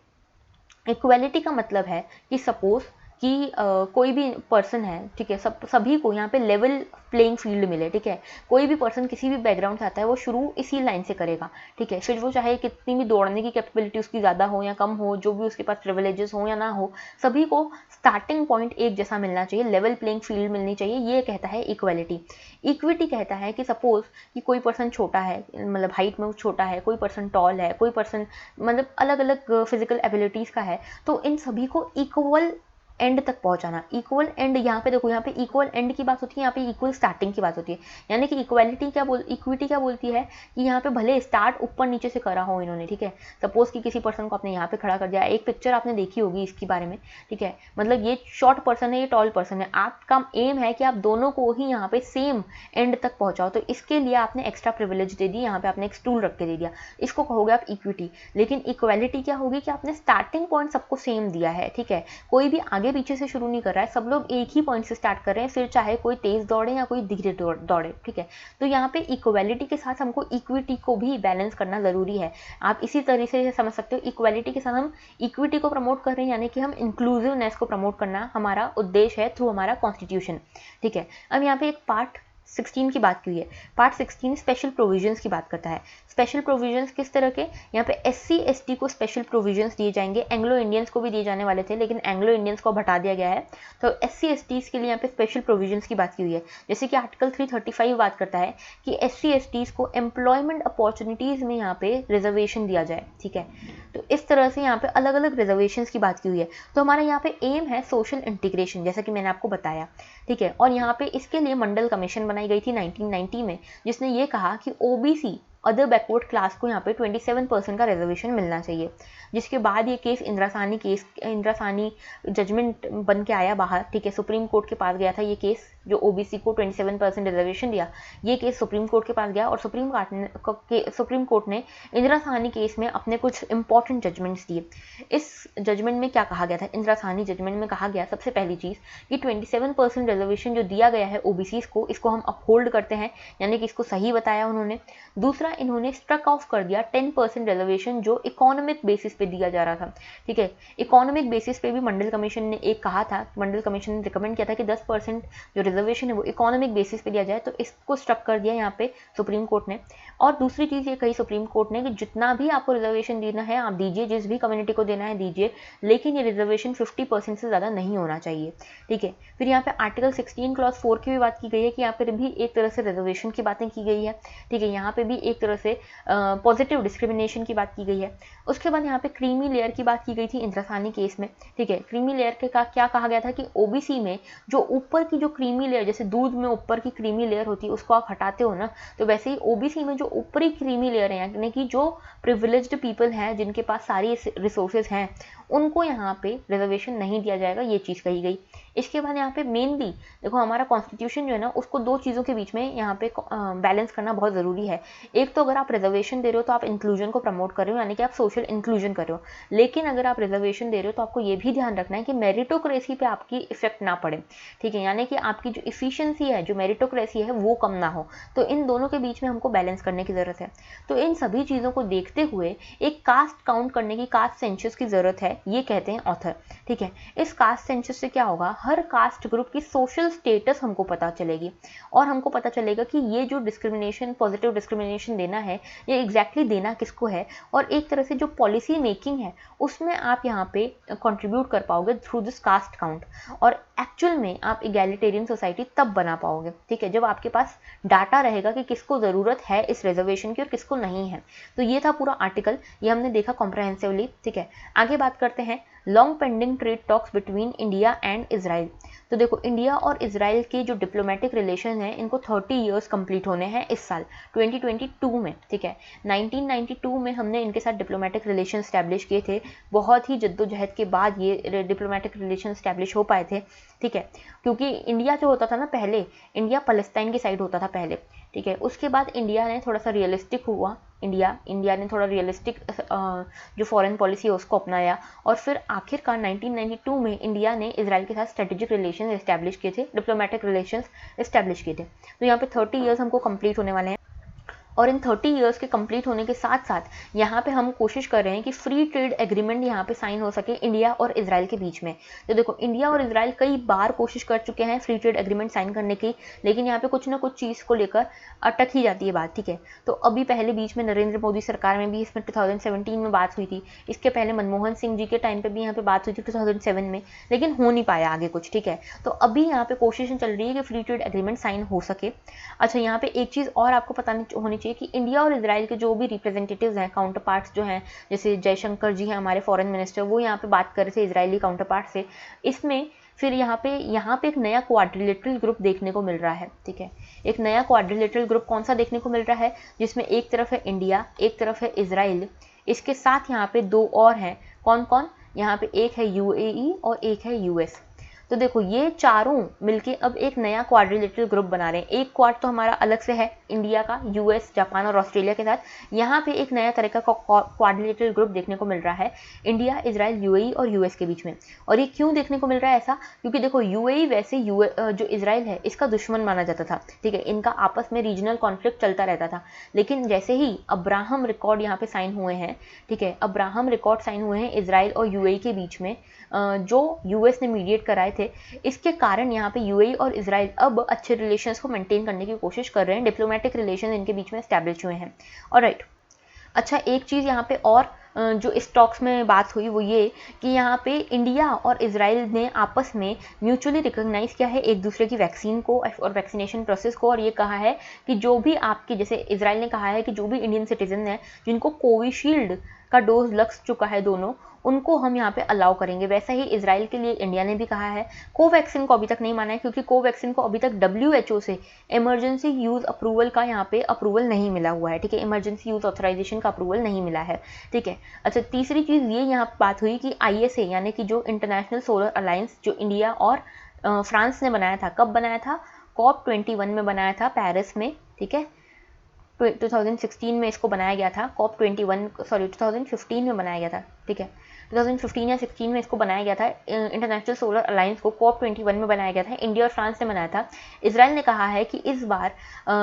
इक्वालिटी का मतलब है कि सपोज कि कोई भी पर्सन है, ठीक है, सभी को यहाँ पे लेवल प्लेइंग फील्ड मिले, ठीक है। कोई भी पर्सन किसी भी बैकग्राउंड से आता है वो शुरू इसी लाइन से करेगा, ठीक है, फिर वो चाहे कितनी भी दौड़ने की कैपेबिलिटी उसकी ज़्यादा हो या कम हो, जो भी उसके पास प्रिविलेजेस हो या ना हो, सभी को स्टार्टिंग पॉइंट एक जैसा मिलना चाहिए, लेवल प्लेइंग फील्ड मिलनी चाहिए, ये कहता है इक्वालिटी। इक्विटी कहता है कि सपोज कि कोई पर्सन छोटा है, मतलब हाइट में छोटा है, कोई पर्सन टॉल है, कोई पर्सन मतलब अलग अलग फिजिकल एबिलिटीज़ का है, तो इन सभी को इक्वल एंड तक पहुंचाना। इक्वल एंड यहाँ पे देखो, यहाँ पे इक्वल एंड की बात होती है, यहाँ पे इक्वल स्टार्टिंग की बात होती है। यानी कि इक्विटी क्या बोलती है कि यहाँ पे भले स्टार्ट ऊपर नीचे से करा हो इन्होंने, ठीक है। सपोज कि किसी पर्सन को आपने यहाँ पे खड़ा कर दिया, एक पिक्चर आपने देखी होगी इसके बारे में, ठीक है, मतलब ये शॉर्ट पर्सन है, ये टॉल पर्सन है, आपका एम है कि आप दोनों को ही यहाँ पे सेम एंड तक पहुँचाओ, तो इसके लिए आपने एक्स्ट्रा प्रिविलेज दे दी, यहाँ पे आपने एक स्टूल रख के दे दिया, इसको कहोगे आप इक्विटी। लेकिन इक्वालिटी क्या होगी कि आपने स्टार्टिंग पॉइंट सबको सेम दिया है, ठीक है, कोई भी आगे आगे पीछे से शुरू नहीं कर रहा है, सब लोग एक ही पॉइंट से स्टार्ट कर रहे हैं, फिर चाहे कोई तेज दौड़े या कोई धीरे दौड़े, ठीक है। तो यहाँ पे इक्वालिटी के साथ हमको इक्विटी को भी बैलेंस करना ज़रूरी है। आप इसी तरीके से समझ सकते हो, इक्वालिटी के साथ हम इक्विटी को प्रमोट कर रहे हैं, यानी कि हम इंक्लूसिवनेस को प्रमोट करना हमारा उद्देश्य है थ्रू हमारा कॉन्स्टिट्यूशन, ठीक है। अब यहाँ पे एक पार्ट 16 की बात की है। पार्ट 16 स्पेशल प्रोविजंस की बात करता है। स्पेशल प्रोविजंस किस तरह के, यहाँ पे SC ST को स्पेशल प्रोविजंस दिए जाएंगे, एंग्लो इंडियंस को भी दिए जाने वाले थे लेकिन एंग्लो इंडियंस को हटा दिया गया है, तो SC STs के लिए यहाँ पे स्पेशल प्रोविजंस की बात की हुई है। जैसे कि आर्टिकल 335 बात करता है कि SC STs को एम्प्लॉयमेंट अपॉर्चुनिटीज़ में यहाँ पे रिजर्वेशन दिया जाए, ठीक है। तो इस तरह से यहाँ पे अलग अलग रिजर्वेशन की बात की हुई है। तो हमारा यहाँ पे एम है सोशल इंटीग्रेशन, जैसा कि मैंने आपको बताया, ठीक है। और यहाँ पे इसके लिए मंडल कमीशन बनाई गई थी 1990 में, जिसने ये कहा कि OBC अदर बैकवर्ड क्लास को यहाँ पे 27% का रिजर्वेशन मिलना चाहिए। जिसके बाद ये केस इंदिरा साहनी जजमेंट बन के आया बाहर, ठीक है। सुप्रीम कोर्ट के पास गया था ये केस, जो OBC को 27% रिजर्वेशन दिया, ये केस सुप्रीम कोर्ट के पास गया और सुप्रीम कोर्ट ने इंदिरा साहनी केस में अपने कुछ इंपॉर्टेंट जजमेंट्स दिए। इस जजमेंट में क्या कहा गया था, इंदिरा साहनी जजमेंट में कहा गया सबसे पहली चीज़ कि 27% रिजर्वेशन जो दिया गया है OBCs को, इसको हम अपहोल्ड करते हैं, यानी कि इसको सही बताया उन्होंने। दूसरा, इन्होंने स्ट्रक ऑफ कर दिया 10% रिजर्वेशन जो इकोनॉमिक बेसिस पे दिया जा रहा था, ठीक है। इकोनॉमिक बेसिस पे भी मंडल कमीशन ने एक कहा था, मंडल कमीशन ने रिकमेंड किया था कि 10% जो रिजर्वेशन है वो इकोनॉमिक बेसिस पे दिया जाए, तो इसको स्ट्रक कर दिया यहाँ पे सुप्रीम कोर्ट ने। और दूसरी चीज़ ये कही सुप्रीम कोर्ट ने कि जितना भी आपको रिजर्वेशन देना है आप दीजिए, जिस भी कम्युनिटी को देना है दीजिए, लेकिन ये रिजर्वेशन 50% से ज़्यादा नहीं होना चाहिए, ठीक है। फिर यहाँ पे आर्टिकल 16 क्लॉज 4 की भी बात की गई है कि यहाँ पर भी एक तरह से रिजर्वेशन की बातें की गई है, ठीक है। यहाँ पे भी एक तरह से पॉजिटिव डिस्क्रिमिनेशन की बात की गई है। उसके बाद यहाँ पे क्रीमी लेयर की बात की गई थी इंदिरा साहनी केस में, ठीक है। क्रीमी लेयर के का क्या कहा गया था कि OBC में जो ऊपर की जो क्रीमी लेयर, जैसे दूध में ऊपर की क्रीमी लेयर होती है उसको आप हटाते हो ना, तो वैसे ही OBC में जो ऊपरी क्रीमी लेयर है, यानी कि जो प्रिविलेज्ड पीपल हैं जिनके पास सारी रिसोर्सेज हैं, उनको यहाँ पे रिजर्वेशन नहीं दिया जाएगा, ये चीज़ कही गई। इसके बाद यहाँ पे मेनली देखो हमारा कॉन्स्टिट्यूशन जो है ना, उसको दो चीज़ों के बीच में यहाँ पे बैलेंस करना बहुत ज़रूरी है। एक तो अगर आप रिजर्वेशन दे रहे हो तो आप इंक्लूजन को प्रमोट कर रहे हो, यानी कि आप सोशल इंक्लूजन कर रहे हो, लेकिन अगर आप रिजर्वेशन दे रहे हो तो आपको ये भी ध्यान रखना है कि मेरिटोक्रेसी पे आपकी इफेक्ट ना पड़े, ठीक है। यानी कि आपकी जो इफिशियंसी है, जो मेरिटोक्रेसी है, वो कम ना हो। तो इन दोनों के बीच में हमको बैलेंस करने की ज़रूरत है। तो इन सभी चीज़ों को देखते हुए एक कास्ट काउंट करने की, कास्ट सेंसस की ज़रूरत है, ये कहते हैं ऑथर, ठीक है। इस कास्ट सेंसस से क्या होगा, हर कास्ट ग्रुप की सोशल स्टेटस हमको पता चलेगी और हमको पता चलेगा कि ये जो डिस्क्रिमिनेशन, पॉजिटिव डिस्क्रिमिनेशन देना है, ये एग्जैक्टली देना किसको है, और एक तरह से जो पॉलिसी मेकिंग है उसमें आप यहाँ पे कंट्रीब्यूट कर पाओगे थ्रू दिस कास्ट काउंट। और एक्चुअल में आप इगैलिटेरियन सोसाइटी तब बना पाओगे, ठीक है, जब आपके पास डाटा रहेगा कि किसको ज़रूरत है इस रिजर्वेशन की और किसको नहीं है। तो ये था पूरा आर्टिकल, ये हमने देखा कॉम्प्रहेंसिवली, ठीक है। आगे बात करते हैं long pending trade talks between India and Israel. तो देखो इंडिया और इजराइल के जो डिप्लोमेटिक रिलेशन हैं, इनको 30 इयर्स कंप्लीट होने हैं इस साल 2022 में, ठीक है। 1992 में हमने इनके साथ डिप्लोमेटिक रिलेशन स्टैब्लिश किए थे, बहुत ही जद्दोजहद के बाद ये डिप्लोमेटिक रिलेशन स्टैब्लिश हो पाए थे, ठीक है। क्योंकि इंडिया जो होता था ना पहले, इंडिया पैलेस्टाइन की साइड होता था पहले, ठीक है। उसके बाद इंडिया ने थोड़ा सा रियलिस्टिक हुआ, इंडिया ने थोड़ा रियलिस्टिक जो फॉरेन पॉलिसी है उसको अपनाया, और फिर आखिरकार 1992 में इंडिया ने इजराइल के साथ स्ट्रेटेजिक रिलेशन एस्टैब्लिश किए थे, डिप्लोमेटिक रिलेशंस एस्टैब्लिश किए थे। तो यहाँ पे 30 इयर्स हमको कंप्लीट होने वाले हैं, और इन 30 इयर्स के कंप्लीट होने के साथ साथ यहाँ पे हम कोशिश कर रहे हैं कि फ्री ट्रेड एग्रीमेंट यहाँ पे साइन हो सके इंडिया और इजराइल के बीच में। तो देखो इंडिया और इजराइल कई बार कोशिश कर चुके हैं फ्री ट्रेड एग्रीमेंट साइन करने की, लेकिन यहाँ पे कुछ ना कुछ चीज़ को लेकर अटक ही जाती है बात, ठीक है। तो अभी पहले बीच में नरेंद्र मोदी सरकार में भी इसमें 2017 में बात हुई थी, इसके पहले मनमोहन सिंह जी के टाइम पर भी यहाँ पे बात हुई थी 2007 में, लेकिन हो नहीं पाया आगे कुछ, ठीक है। तो अभी यहाँ पे कोशिश चल रही है कि फ्री ट्रेड एग्रीमेंट साइन हो सके। अच्छा, यहाँ पे एक चीज़ और आपको पता होनी चाहिए कि इंडिया और इजराइल के जो भी रिप्रेजेंटेटिव्स हैं, काउंटर पार्ट्स जो हैं, जैसे जयशंकर जी हैं हमारे फॉरेन मिनिस्टर, वो यहाँ पे बात कर रहे थे इजरायली काउंटर पार्ट से। इसमें फिर यहाँ पे एक नया क्वाड्रिलेटरल ग्रुप देखने को मिल रहा है, ठीक है। एक नया क्वाड्रिलेटरल ग्रुप कौन सा देखने को मिल रहा है, जिसमें एक तरफ है इंडिया, एक तरफ है इजराइल, इसके साथ यहाँ पे दो और हैं, कौन कौन, यहाँ पे एक है UAE और एक है US। तो देखो ये चारों मिलके अब एक नया क्वाड्रिलेटरल ग्रुप बना रहे हैं। एक क्वाड तो हमारा अलग से है इंडिया का, यूएस, जापान और ऑस्ट्रेलिया के साथ। यहाँ पे एक नया तरह का क्वाड्रिलेटरल ग्रुप देखने को मिल रहा है इंडिया, इजराइल, यूएई और यूएस के बीच में। और ये क्यों देखने को मिल रहा है ऐसा? क्योंकि देखो यूएई वैसे जो इजराइल है इसका दुश्मन माना जाता था, ठीक है, इनका आपस में रीजनल कॉन्फ्लिक्ट चलता रहता था। लेकिन जैसे ही अब्राहम रिकॉर्ड यहाँ पे साइन हुए हैं, ठीक है, अब्राहम रिकॉर्ड साइन हुए हैं इजराइल और यूएई के बीच में, जो यूएस ने मीडिएट कराए थे, इसके कारण यहाँ पे यूएई और इजराइल अब अच्छे रिलेशंस को मेंटेन करने की कोशिश कर रहे हैं। डिप्लोमेटिक रिलेशन इनके बीच में एस्टैब्लिश हुए हैं। ऑलराइट, अच्छा एक चीज़ यहाँ पे और जो इस टॉक्स में बात हुई वो ये कि यहाँ पे इंडिया और इजराइल ने आपस में म्यूचुअली रिकॉग्नाइज किया है एक दूसरे की वैक्सीन को और वैक्सीनेशन प्रोसेस को, और ये कहा है कि जो भी आपके, जैसे इजराइल ने कहा है कि जो भी इंडियन सिटीजन है जिनको कोविशील्ड का डोज लग चुका है दोनों, उनको हम यहाँ पे अलाउ करेंगे। वैसा ही इजराइल के लिए इंडिया ने भी कहा है। कोवैक्सीन को अभी तक नहीं माना है क्योंकि कोवैक्सीन को अभी तक WHO से इमरजेंसी यूज़ अप्रूवल का यहाँ पे अप्रूवल नहीं मिला हुआ है, ठीक है, इमरजेंसी यूज़ ऑथराइजेशन का अप्रूवल नहीं मिला है, ठीक है। अच्छा तीसरी चीज़ ये यहाँ बात हुई कि ISA यानी कि जो इंटरनेशनल सोलर अलायंस जो इंडिया और फ्रांस ने बनाया था, कब बनाया था? COP21 में बनाया था पेरिस में, ठीक है, 2016 में इसको बनाया गया था। COP21 सॉरी 2015 में बनाया गया था, ठीक है, 2015 या 16 में इसको बनाया गया था। इंटरनेशनल सोलर अलायंस को COP21 में बनाया गया था, इंडिया और फ्रांस ने बनाया था। इजराइल ने कहा है कि इस बार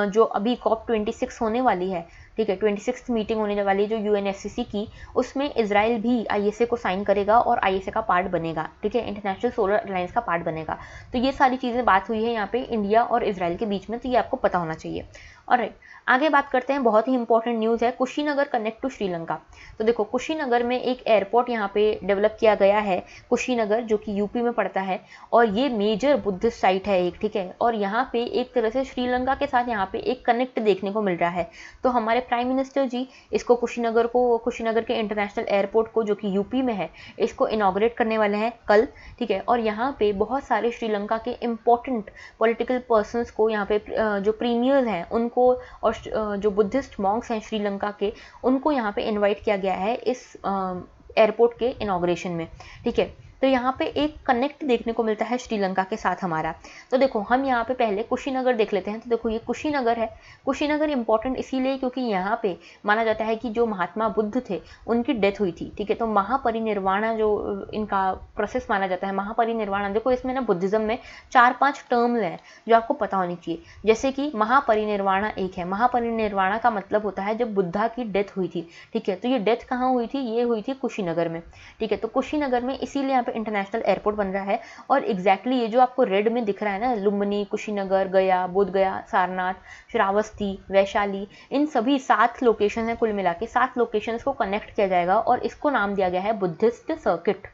जो अभी COP26 होने वाली है, ठीक है, 26th मीटिंग होने वाली है जो UNFCCC की, उसमें इजराइल भी ISA को साइन करेगा और ISA का पार्ट बनेगा, ठीक है, इंटरनेशनल सोलर अलायंस का पार्ट बनेगा। तो ये सारी चीज़ें बात हुई है यहाँ पे इंडिया और इजराइल के बीच में, तो ये आपको पता होना चाहिए। ऑलराइट, आगे बात करते हैं, बहुत ही इंपॉर्टेंट न्यूज़ है, कुशीनगर कनेक्ट टू श्रीलंका। तो देखो कुशीनगर में एक एयरपोर्ट यहाँ पे डेवलप किया गया है, कुशीनगर जो कि यूपी में पड़ता है, और ये मेजर बुद्धिस्ट साइट है एक, ठीक है, और यहाँ पे एक तरह से श्रीलंका के साथ यहाँ पे एक कनेक्ट देखने को मिल रहा है। तो हमारे प्राइम मिनिस्टर जी इसको कुशीनगर के इंटरनेशनल एयरपोर्ट को जो कि यूपी में है, इसको इनॉग्रेट करने वाले हैं कल, ठीक है, और यहाँ पे बहुत सारे श्रीलंका के इम्पोर्टेंट पॉलिटिकल पर्सनस को, यहाँ पे जो प्रीमियर्स हैं उनको, और जो बुद्धिस्ट मॉन्क्स हैं श्रीलंका के, उनको यहाँ पे इनवाइट किया गया है इस एयरपोर्ट के इनॉग्रेशन में, ठीक है। तो यहाँ पे एक कनेक्ट देखने को मिलता है श्रीलंका के साथ हमारा। तो देखो हम यहाँ पे पहले कुशीनगर देख लेते हैं। तो देखो ये कुशीनगर है। कुशीनगर इंपॉर्टेंट इसीलिए क्योंकि यहाँ पे माना जाता है कि जो महात्मा बुद्ध थे उनकी डेथ हुई थी, ठीक है। तो महापरिनिर्वाण जो इनका प्रोसेस माना जाता है, महापरिनिर्वाण, देखो इसमें ना बुद्धिज्म में 4-5 टर्म्स हैं जो आपको पता होनी चाहिए। जैसे कि महापरिनिर्वाण एक है, महापरिनिर्वाण का मतलब होता है जब बुद्धा की डेथ हुई थी, ठीक है। तो ये डेथ कहाँ हुई थी? ये हुई थी कुशीनगर में, ठीक है। तो कुशीनगर में इसीलिए इंटरनेशनल एयरपोर्ट बन रहा है। और एग्जैक्टली ये जो आपको रेड में दिख रहा है ना, लुम्बिनी, कुशीनगर, गया, बोध गया, सारनाथ, श्रावस्ती, वैशाली, इन सभी 7 लोकेशन है, कुल मिला के 7 लोकेशंस को कनेक्ट किया जाएगा और इसको नाम दिया गया है बुद्धिस्ट सर्किट,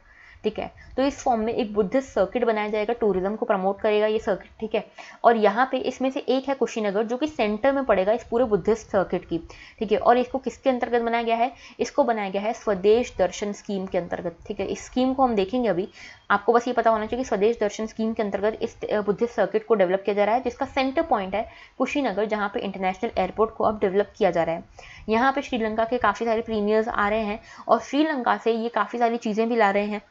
ठीक है। तो इस फॉर्म में एक बुद्धिस्ट सर्किट बनाया जाएगा, टूरिज्म को प्रमोट करेगा ये सर्किट, ठीक है। और यहाँ पे इसमें से एक है कुशीनगर जो कि सेंटर में पड़ेगा इस पूरे बुद्धिस्ट सर्किट की, ठीक है। और इसको किसके अंतर्गत बनाया गया है? इसको बनाया गया है स्वदेश दर्शन स्कीम के अंतर्गत, ठीक है। इस स्कीम को हम देखेंगे अभी। आपको बस ये पता होना चाहिए कि स्वदेश दर्शन स्कीम के अंतर्गत इस बुद्धिस्ट सर्किट को डेवलप किया जा रहा है, जिसका सेंटर पॉइंट है कुशीनगर, जहाँ पे इंटरनेशनल एयरपोर्ट को अब डेवलप किया जा रहा है। यहाँ पे श्रीलंका के काफ़ी सारे प्रीमियर्स आ रहे हैं और श्रीलंका से ये काफ़ी सारी चीज़ें भी ला रहे हैं।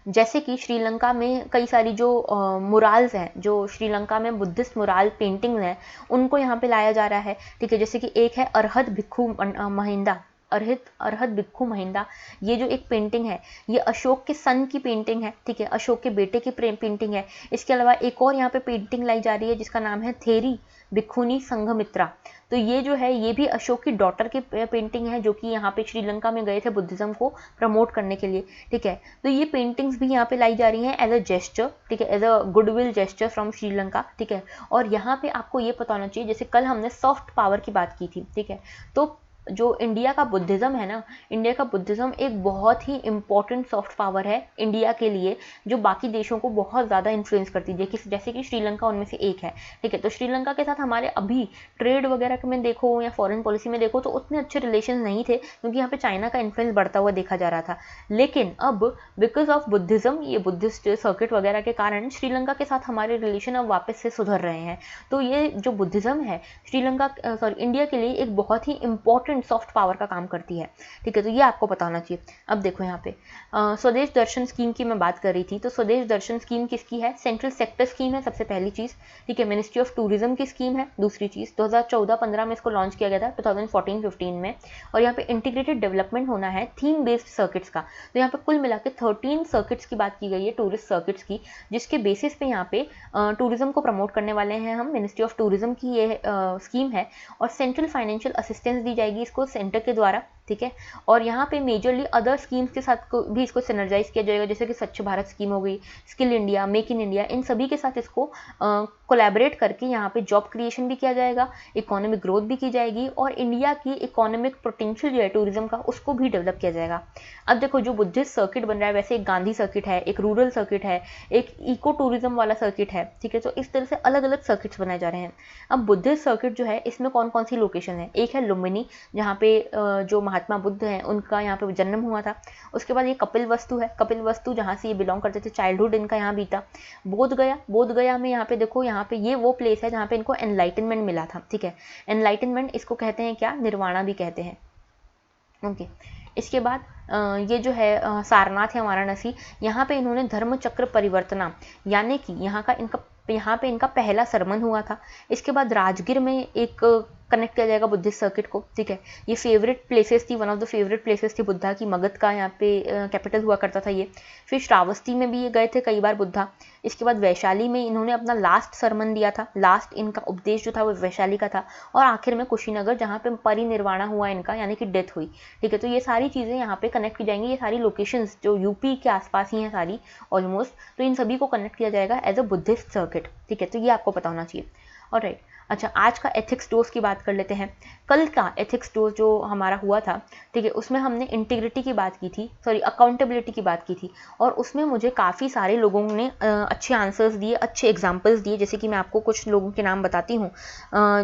जैसे कि श्रीलंका में कई सारी जो मुराल्स हैं, जो श्रीलंका में बुद्धिस्ट मुराल पेंटिंग्स हैं, उनको यहाँ पे लाया जा रहा है, ठीक है। जैसे कि एक है अरहत भिक्खु महिंदा, अरहत भिक्खु महिंदा, ये जो एक पेंटिंग है ये अशोक के सन की पेंटिंग है, ठीक है, अशोक के बेटे की पेंटिंग है। इसके अलावा एक और यहाँ पे पेंटिंग लाई जा रही है जिसका नाम है थेरी भिक्खुनी संघमित्रा। तो ये जो है ये भी अशोक की डॉटर की पेंटिंग है जो कि यहाँ पे श्रीलंका में गए थे बुद्धिज्म को प्रमोट करने के लिए, ठीक है। तो ये पेंटिंग्स भी यहाँ पे लाई जा रही हैं एज अ जेस्चर, ठीक है, as a goodwill gesture from Sri Lanka, ठीक है। और यहाँ पे आपको ये पता होना चाहिए, जैसे कल हमने सॉफ्ट पावर की बात की थी, ठीक है, तो जो इंडिया का बुद्धिज्म है ना, इंडिया का बुद्धिज्म एक बहुत ही इंपॉर्टेंट सॉफ्ट पावर है इंडिया के लिए, जो बाकी देशों को बहुत ज़्यादा इन्फ्लुएंस करती है, जैसे कि श्रीलंका उनमें से एक है, ठीक है। तो श्रीलंका के साथ हमारे अभी ट्रेड वगैरह में देखो या फॉरेन पॉलिसी में देखो तो उतने अच्छे रिलेशन नहीं थे, क्योंकि यहाँ पे चाइना का इन्फ्लुएंस बढ़ता हुआ देखा जा रहा था। लेकिन अब बिकॉज ऑफ बुद्धिज्म, ये बुद्धिस्ट सर्किट वगैरह के कारण श्रीलंका के साथ हमारे रिलेशन अब वापस से सुधर रहे हैं। तो ये जो बुद्धिज्म है इंडिया के लिए एक बहुत ही इंपॉर्टेंट एंड सॉफ्ट पावर का काम करती है, ठीक है। तो ये आपको पता होना चाहिए। अब देखो यहाँ पे स्वदेश दर्शन स्कीम की मैं बात कर रही थी, तो स्वदेश दर्शन स्कीम किसकी है? सेंट्रल सेक्टर स्कीम है सबसे पहली चीज़, ठीक है। मिनिस्ट्री ऑफ टूरिज्म की स्कीम है दूसरी चीज़। 2014-15 में इसको लॉन्च किया गया था, 2014-15 में। और यहाँ पे इंटीग्रेटेड डेवलपमेंट होना है थीम बेस्ड सर्किट्स का। तो यहाँ पे कुल मिला के 13 सर्किट्स की बात की गई है, टूरिस्ट सर्किट्स की, जिसके बेसिस पे यहाँ पे टूरिज्म को प्रमोट करने वाले हैं हम। मिनिस्ट्री ऑफ टूरिज्म की ये स्कीम है और सेंट्रल फाइनेंशियल असिस्टेंस दी जाएगी इसको सेंटर के द्वारा, ठीक है। और यहाँ पे मेजरली अदर स्कीम्स के साथ भी इसको सिनर्जाइज किया जाएगा, जैसे कि स्वच्छ भारत स्कीम हो गई, skill India, make in India, इन सभी के साथ इसको कोलैबोरेट करके यहाँ पे जॉब क्रिएशन भी किया जाएगा, इकोनॉमिक ग्रोथ भी की जाएगी और इंडिया की इकोनॉमिक पोटेंशियल जो है टूरिज्म का उसको भी डेवलप किया जाएगा। अब देखो जो बुद्धिस्ट सर्किट बन रहा है, वैसे एक गांधी सर्किट है, एक रूरल सर्किट है, एक इको टूरिज्म वाला सर्किट है, ठीक है। तो इस तरह से अलग अलग सर्किट्स बनाए जा रहे हैं। अब बुद्धिस्ट सर्किट जो है इसमें कौन कौन सी लोकेशन है? एक है लुम्बिनी, जहाँ पे जो महात्मा बुद्ध हैं उनका यहाँ पे जन्म हुआ था। उसके बाद ये कपिल वस्तु है, कपिल वस्तु जहाँ से ये बिलोंग करते थे, चाइल्डहुड इनका यहाँ बीता। बोध गया, बोध गया में यहाँ पे देखो, यहाँ पे ये वो प्लेस है जहाँ पे इनको एनलाइटनमेंट मिला था, ठीक है। एनलाइटनमेंट इसको कहते हैं क्या? निर्वाणा भी कहते हैं, ओके। इसके बाद ये जो है सारनाथ है वाराणसी, यहाँ पे इन्होंने धर्म चक्र परिवर्तना, यानी कि यहाँ पे इनका पहला सरमन हुआ था। इसके बाद राजगीर में एक कनेक्ट किया जाएगा बुद्धिस्ट सर्किट को, ठीक है। ये फेवरेट प्लेसेस थी, one of the favourite places थी बुद्धा की, मगध का यहाँ पे कैपिटल हुआ करता था ये। फिर श्रावस्ती में भी ये गए थे कई बार बुद्धा। इसके बाद वैशाली में इन्होंने अपना लास्ट सरमन दिया था, लास्ट इनका उपदेश जो था वो वैशाली का था। और आखिर में कुशीनगर, जहाँ पे परिनिर्वाणा हुआ इनका, यानी कि डेथ हुई, ठीक है। तो ये सारी चीज़ें यहाँ पे कनेक्ट की जाएंगी, ये सारी लोकेशंस जो यूपी के आसपास ही हैं सारी ऑलमोस्ट, तो इन सभी को कनेक्ट किया जाएगा एज अ बुद्धिस्ट सर्किट, ठीक है। तो ये आपको पता होना चाहिए। ऑलराइट, अच्छा आज का एथिक्स डोज की बात कर लेते हैं। कल का एथिक्स डोज जो हमारा हुआ था, ठीक है, उसमें हमने इंटीग्रिटी की बात की थी, सॉरी अकाउंटेबिलिटी की बात की थी। और उसमें मुझे काफ़ी सारे लोगों ने अच्छे आंसर्स दिए, अच्छे एग्जांपल्स दिए, जैसे कि मैं आपको कुछ लोगों के नाम बताती हूँ।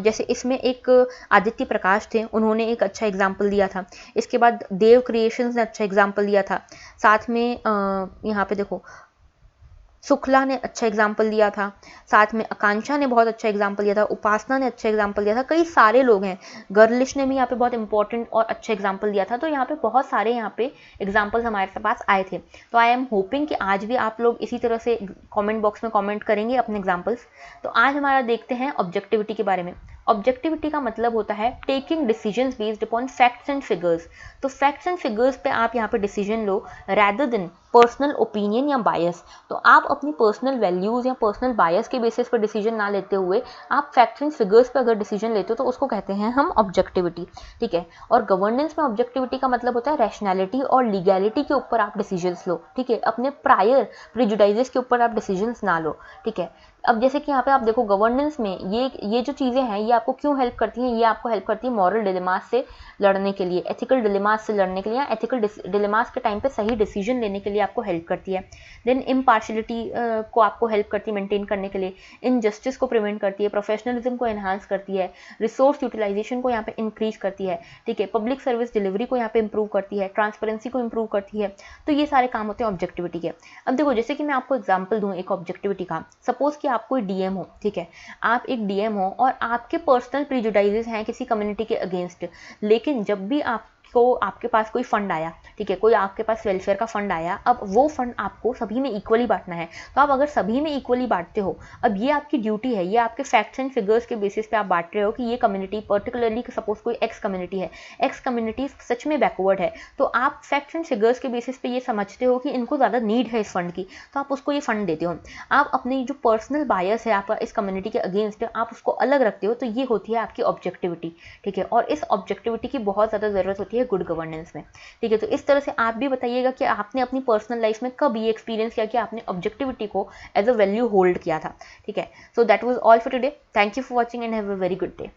जैसे इसमें एक आदित्य प्रकाश थे, उन्होंने एक अच्छा एग्जाम्पल दिया था। इसके बाद देव क्रिएशंस ने अच्छा एग्जाम्पल दिया था। साथ में यहाँ पे देखो शुक्ला ने अच्छा एग्जाम्पल दिया था, साथ में आकांक्षा ने बहुत अच्छा एग्जाम्पल दिया था, उपासना ने अच्छा एग्जाम्पल दिया था, कई सारे लोग हैं। गर्लिश ने भी यहाँ पे बहुत इंपॉर्टेंट और अच्छा एग्जाम्पल दिया था। तो यहाँ पे बहुत सारे यहाँ पे एग्जाम्पल्स हमारे पास आए थे। तो आई एम होपिंग कि आज भी आप लोग इसी तरह से कॉमेंट बॉक्स में कॉमेंट करेंगे अपने एग्जाम्पल्स। तो आज हमारा देखते हैं ऑब्जेक्टिविटी के बारे में। ऑब्जेक्टिविटी का मतलब होता है taking decisions based upon facts and figures. तो फैक्ट्स एंड फिगर्स पे आप यहाँ पे डिसीजन लो रैदर देन पर्सनल ओपिनियन या बायस। तो आप अपनी पर्सनल वैल्यूज़ या पर्सनल बायस के बेसिस पर डिसीजन ना लेते हुए आप फैक्ट्स एंड फिगर्स पे अगर डिसीजन लेते हो तो उसको कहते हैं हम ऑब्जेक्टिविटी, ठीक है। और गवर्नेंस में ऑब्जेक्टिविटी का मतलब होता है रैशनैलिटी और लीगैलिटी के ऊपर आप डिसीजंस लो, ठीक है। अपने प्रायर प्रेजुडाइजेस के ऊपर आप डिसीजंस ना लो, ठीक है। अब जैसे कि यहाँ पे आप देखो गवर्नेंस में ये जो चीज़ें हैं ये आपको क्यों हेल्प करती हैं? ये आपको हेल्प करती है मॉरल डिलेमास से लड़ने के लिए, एथिकल डिलेमास से लड़ने के लिए, या एथिकल डिलेमास के टाइम पे सही डिसीजन लेने के लिए आपको हेल्प करती है। देन इम्पार्शलिटी को आपको हेल्प करती है मेंटेन करने के लिए, इनजस्टिस को प्रिवेंट करती है, प्रोफेशनलिज्म को एनहांस करती है, रिसोर्स यूटिलाइजेशन को यहाँ पे इंक्रीज करती है, ठीक है। पब्लिक सर्विस डिलीवरी को यहाँ पे इंप्रूव करती है, ट्रांसपेरेंसी को इंप्रूव करती है। तो ये सारे काम होते हैं ऑब्जेक्टिविटी के। अब देखो जैसे कि मैं आपको एग्जाम्पल दूँ एक ऑब्जेक्टिविटी का, सपोज कि आप कोई डीएम हो, ठीक है। आप एक डीएम हो और आपके पर्सनल प्रिजुडाइजेस हैं किसी कम्युनिटी के अगेंस्ट, लेकिन जब भी आपके पास कोई फंड आया, ठीक है, कोई आपके पास वेलफेयर का फंड आया, अब वो फंड आपको सभी में इक्वली बांटना है। तो आप अगर सभी में इक्वली बांटते हो, अब ये आपकी ड्यूटी है, ये आपके फैक्ट्स एंड फिगर्स के बेसिस पे आप बांट रहे हो कि ये कम्युनिटी पर्टिकुलरली सपोज कोई एक्स कम्युनिटी है, एक्स कम्युनिटी सच में बैकवर्ड है, तो आप फैक्ट्स एंड फिगर्स के बेसिस पे ये समझते हो कि इनको ज़्यादा नीड है इस फंड की, तो आप उसको ये फंड देते हो। आप अपनी जो पर्सनल बायस है आपका इस कम्युनिटी के अगेंस्ट, आप उसको अलग रखते हो, तो ये होती है आपकी ऑब्जेक्टिविटी, ठीक है। और इस ऑब्जेक्टिविटी की बहुत ज़्यादा ज़रूरत होती है गुड गवर्नेंस में, ठीक है। तो इस तरह से आप भी बताइएगा कि आपने अपनी पर्सनल लाइफ में कब ये एक्सपीरियंस किया कि आपने ऑब्जेक्टिविटी को एज अ वैल्यू होल्ड किया था, ठीक है। So that was all for today. Thank you for watching and have a very good day.